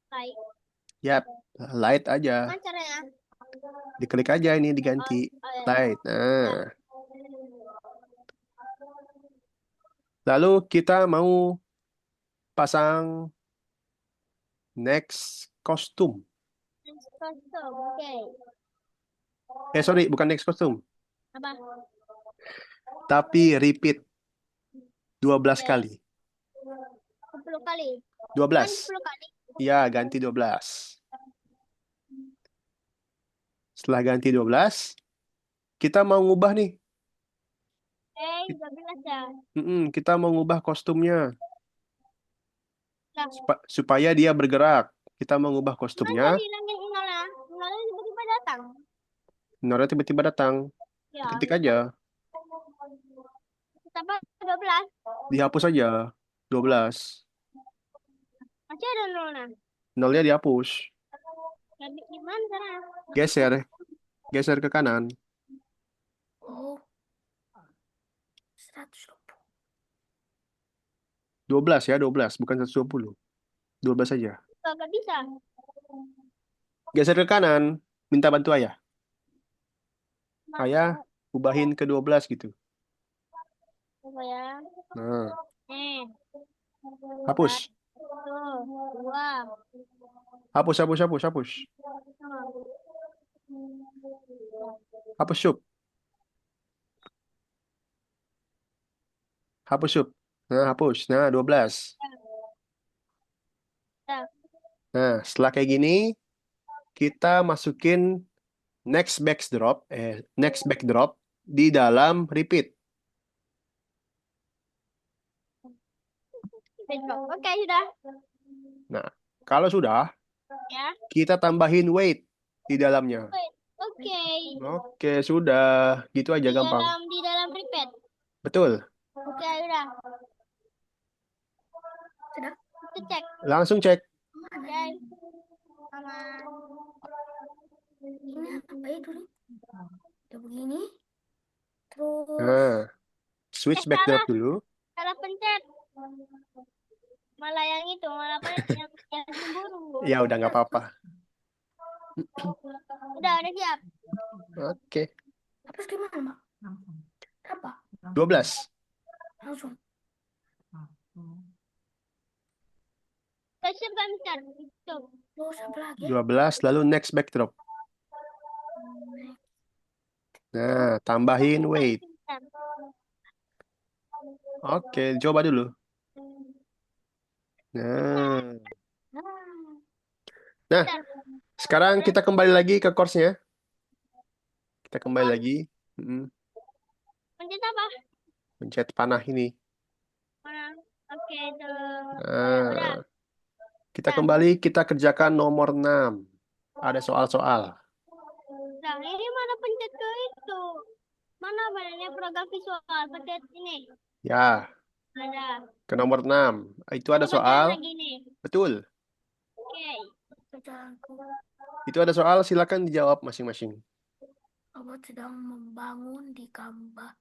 Baik. Yap, light aja. Kan caranya? Diklik aja ini diganti Oh, ya. light. Nah, lalu kita mau pasang next costume. Kostum. Oke. Sorry, bukan next costume, Apa? tapi repeat 12 Oke. kali. 10 kali. Kan 12. 10 kali. Ya, ganti 12. Setelah ganti 12, kita mau ngubah nih. 12 ya. Kita mau ngubah kostumnya Nah. supaya dia bergerak. Kita mau ngubah Kan kostumnya. dihilangin nolnya. Nolnya tiba-tiba datang. Nora tiba-tiba datang. Ya. Ketik aja. Tambah 12. Dihapus aja. 12. Masih ada nolnya. Nolnya dihapus. Gimana caranya? Geser. Geser ke kanan. Oh. 120. 12 ya, 12. Bukan 120. 12 saja. Gak bisa. Geser ke kanan. Minta bantu ayah. Ayah, ubahin ke 12 gitu. Coba ya. Nah, Nih. hapus. 2. Hapus. Hapus, Syuk. Hapus, Syuk. Nah, hapus. Nah, 12. Nah, Nah, setelah kayak gini, kita masukin next backdrop di dalam repeat. oke sudah. Nah, kalau sudah, Ya. kita tambahin wait di dalamnya. Wait. Oke. Oke, sudah. Gitu aja gampang. Di dalam repeat. Betul. Oke, udah. Sudah. Kita cek. Langsung cek. Oke. Aman. Ini apa ya dulu? Ya begini. Terus Nah, switch backdrop dulu. Salah pencet. Malah yang itu, malah apa yang cemburu. Ya udah nggak apa-apa. Udah siap. Oke, terus gimana, Mak? Apa? 12. Langsung. Udah siap kan, Mister? Tuh. Terus apa lagi? 12 lalu next backdrop. Nah, tambahin wait. Oke, coba dulu. Nah, nah, sekarang kita kembali lagi ke course-nya. Kita kembali lagi. Pencet apa? Pencet panah ini. Mana? Oke, tuh. Nah, Udah. kita kembali, kita kerjakan nomor 6. Ada soal-soal. Nah, ini mana pencet ke itu? Mana badannya program visual? Pencet ini. Ya, Ada. ke nomor 6. Itu ada Coba jalan soal. lagi nih. Betul. Oke. Jalanku. Itu ada soal, silakan dijawab masing-masing. Robot sedang membangun di gambar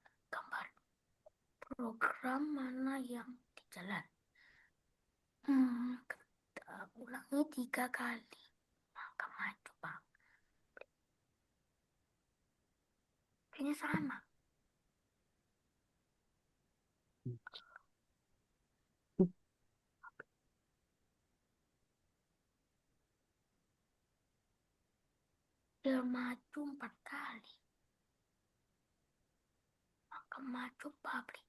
program mana yang di jalan. Kita ulangi 3 kali. Maka maju, Bang. Kayaknya sama. Dia maju 4 kali. Maka maju pabrik.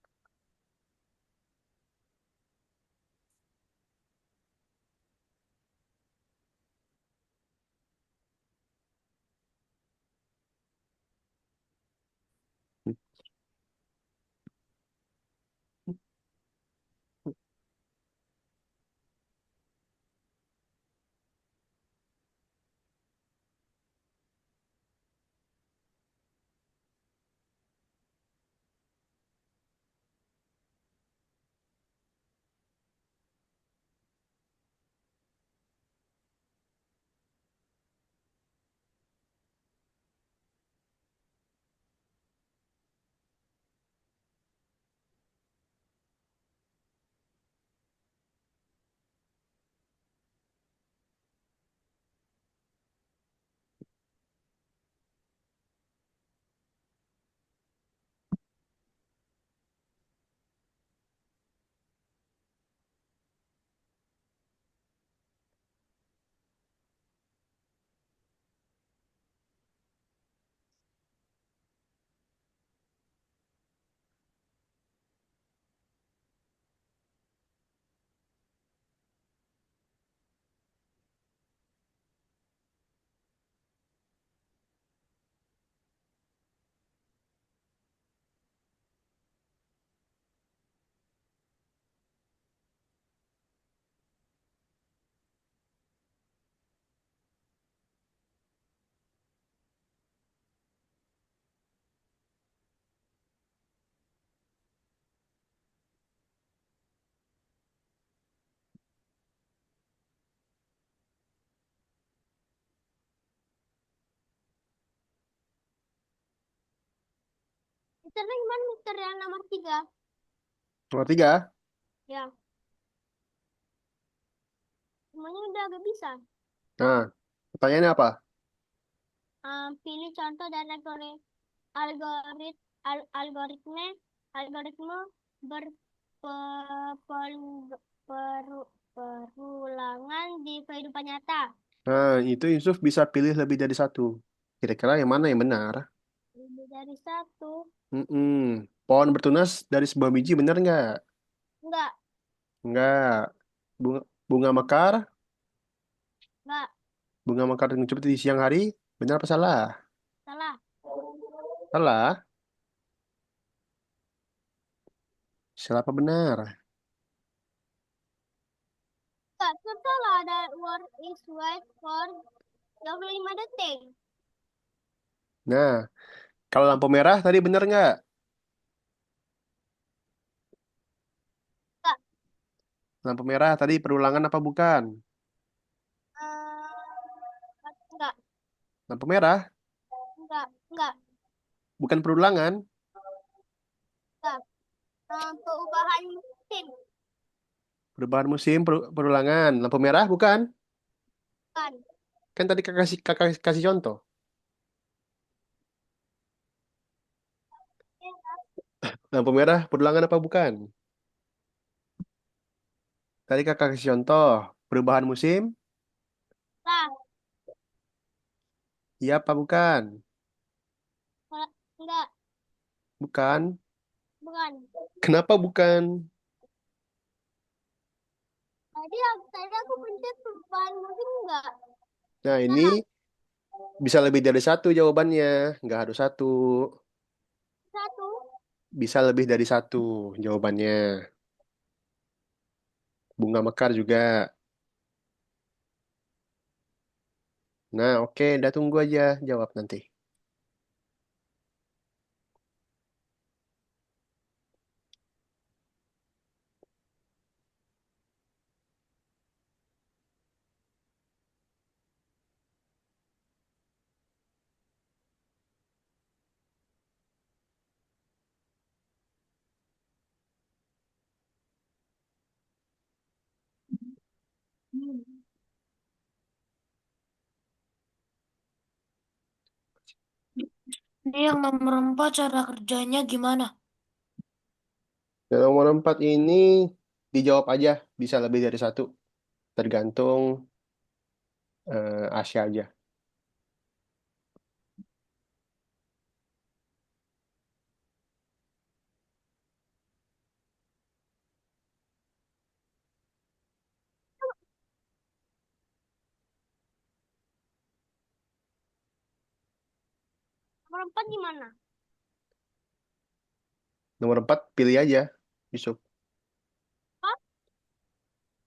Misternya gimana, Mister yang nomor 3? Nomor 3. Ya. Semuanya udah agak bisa. Nah, pertanyaannya apa? Pilih contoh dan algorit algoritme perulangan di kehidupan nyata. Nah, itu Yusuf bisa pilih lebih dari satu. Kira-kira yang mana yang benar? Lebih dari satu. Pohon bertunas dari sebuah biji, benar nggak? Enggak. Nggak. Bunga mekar? Bunga mekar dengan cepat di siang hari. Benar apa salah? Salah. Salah. Salah apa benar? Kak, salah ada word is wait for 25 detik. Nah, kalau lampu merah tadi benar nggak? Kak, Lampu merah tadi perulangan apa bukan? enggak, Lampu merah enggak, bukan perulangan. enggak. Perubahan musim, Perubahan musim perulangan. Lampu merah bukan? kan? Kan tadi kakak kasih contoh. Lampu merah perulangan apa bukan? Tadi kakak kasih contoh. Perubahan musim. Lah, Iya apa bukan? enggak, Bukan. bukan. Kenapa bukan? Tadi aku pencet perubahan musim enggak? Nah, ini bisa lebih dari satu jawabannya. Nggak harus satu. Satu. Bisa lebih dari satu jawabannya. Bunga mekar juga. Nah, oke. Udah tunggu aja jawab nanti. Ini yang nomor 4 cara kerjanya gimana? Yang nomor 4 ini dijawab aja. Bisa lebih dari satu. Tergantung Asia aja. Nomor 4 gimana? Nomor 4 pilih aja, Yusuf. Empat?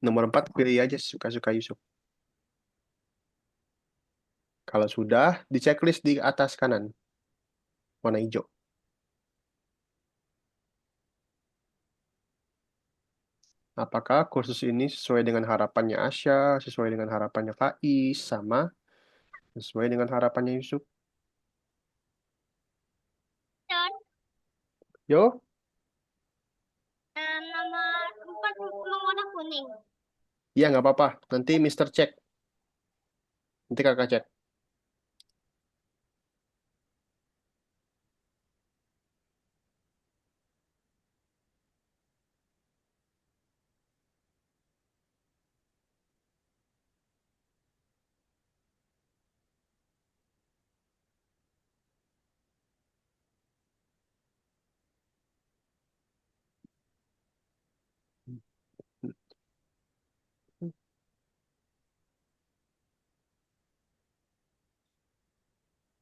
Nomor 4 pilih aja suka-suka Yusuf. Kalau sudah, di checklist di atas kanan. Warna hijau. Apakah kursus ini sesuai dengan harapannya Asya, sesuai dengan harapannya Faiz, sama sesuai dengan harapannya Yusuf? Dan Yo, nomor 4 memang warna kuning. iya nggak apa-apa. Nanti Mister cek. Nanti kakak cek.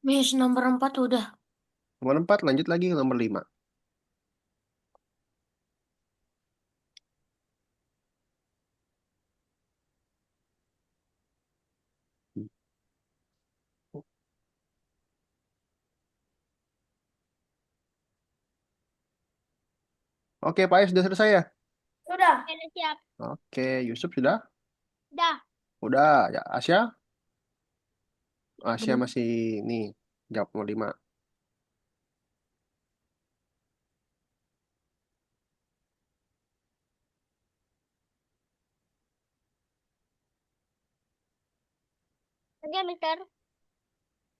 Miss nomor 4 udah. Nomor 4 lanjut lagi ke nomor 5. Oke, Faiz sudah selesai ya? Sudah. Oke, udah siap. Oke, Yusuf sudah? Dah. Udah, ya Asya? Asya Belum. masih nih, jawab nomor 5. Oke, Mister.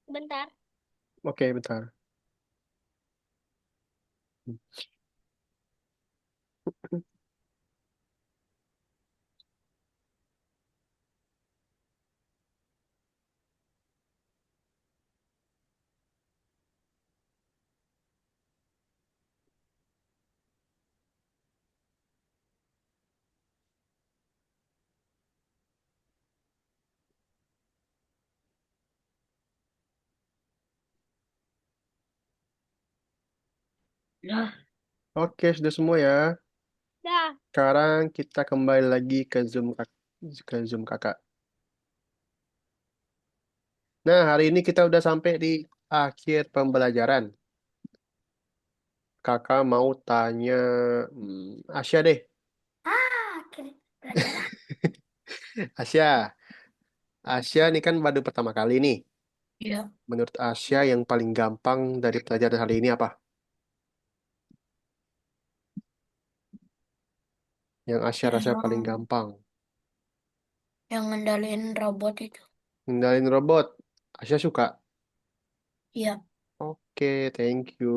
Bentar. Oke, bentar. Dah. Oke, sudah semua ya. Dah. Sekarang kita kembali lagi ke Zoom kakak. Nah, hari ini kita udah sampai di akhir pembelajaran. Kakak mau tanya Asya deh. Oke. Pelajaran. Asya, Asya ini kan baru pertama kali nih. Iya. Menurut Asya yang paling gampang dari pelajaran hari ini apa? Yang Asya rasa paling Yang, gampang. yang ngendalin robot itu. Ngendalin robot. Asya suka. Iya. Oke, thank you.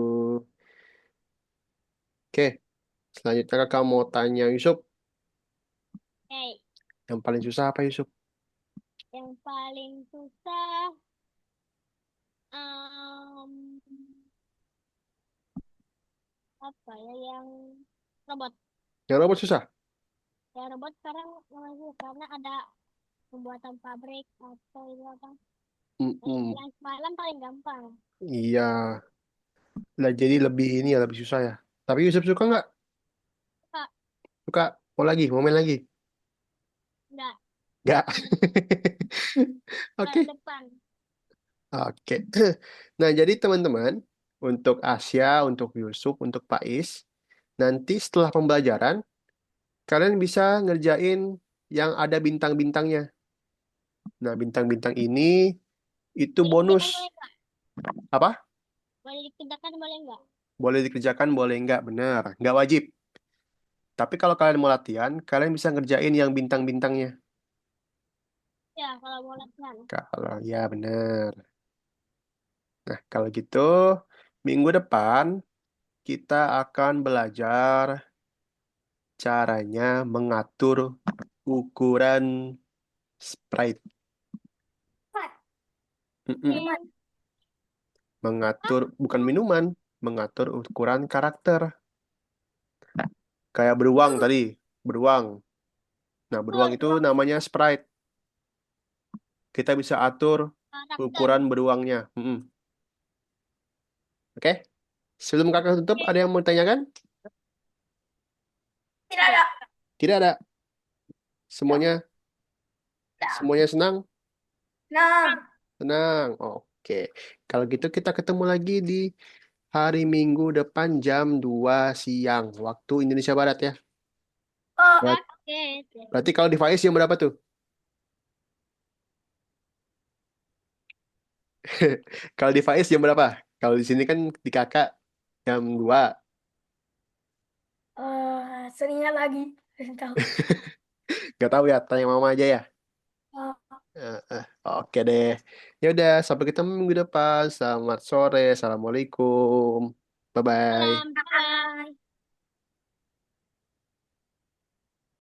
Oke, selanjutnya kakak mau tanya Yusuf. Hey, Yang paling susah apa Yusuf? yang paling susah em, apa ya yang robot. Yang robot susah? Ya robot sekarang masih karena ada pembuatan pabrik atau itu apa. Mm-mm. Yang semalam paling gampang. Iya, lah jadi lebih ini ya lebih susah ya. Tapi Yusuf suka nggak? Kak, Suka? Mau lagi? Mau main lagi? enggak, Nggak. bulan Oke, depan. oke. Nah, jadi teman-teman, untuk Asia, untuk Yusuf, untuk Pais, nanti setelah pembelajaran, kalian bisa ngerjain yang ada bintang-bintangnya. Nah, bintang-bintang ini itu Boleh bonus. dikerjakan boleh enggak? Apa? Boleh dikerjakan boleh enggak? Boleh dikerjakan, boleh nggak? Bener. Nggak wajib. Tapi kalau kalian mau latihan, kalian bisa ngerjain yang bintang-bintangnya. Ya, kalau mau latihan. Kalau ya bener. Nah, kalau gitu, minggu depan kita akan belajar caranya mengatur ukuran sprite. Mm-mm. Oke. Mengatur, bukan minuman, mengatur ukuran karakter. Kayak beruang tadi, beruang. Nah, beruang itu namanya sprite. Kita bisa atur Karakter. ukuran beruangnya. Mm-mm. Oke? Sebelum kakak tutup, ada yang mau tanyakan? Tidak ada. Tidak ada. Tidak. Semuanya, semuanya senang? Nah. Senang. Oke. Kalau gitu kita ketemu lagi di hari Minggu depan jam 2 siang. Waktu Indonesia Barat ya. Oh. Berat- Oke. Berarti kalau di Faiz jam berapa tuh? Kalau di Faiz jam berapa? Kalau di sini kan di kakak jam 2. Seningat lagi. Tahu. Gak tahu ya, tanya mama aja ya. Oh. Oke deh. Ya udah, sampai ketemu minggu depan. Selamat sore. Assalamualaikum. Bye-bye. Salam. Bye.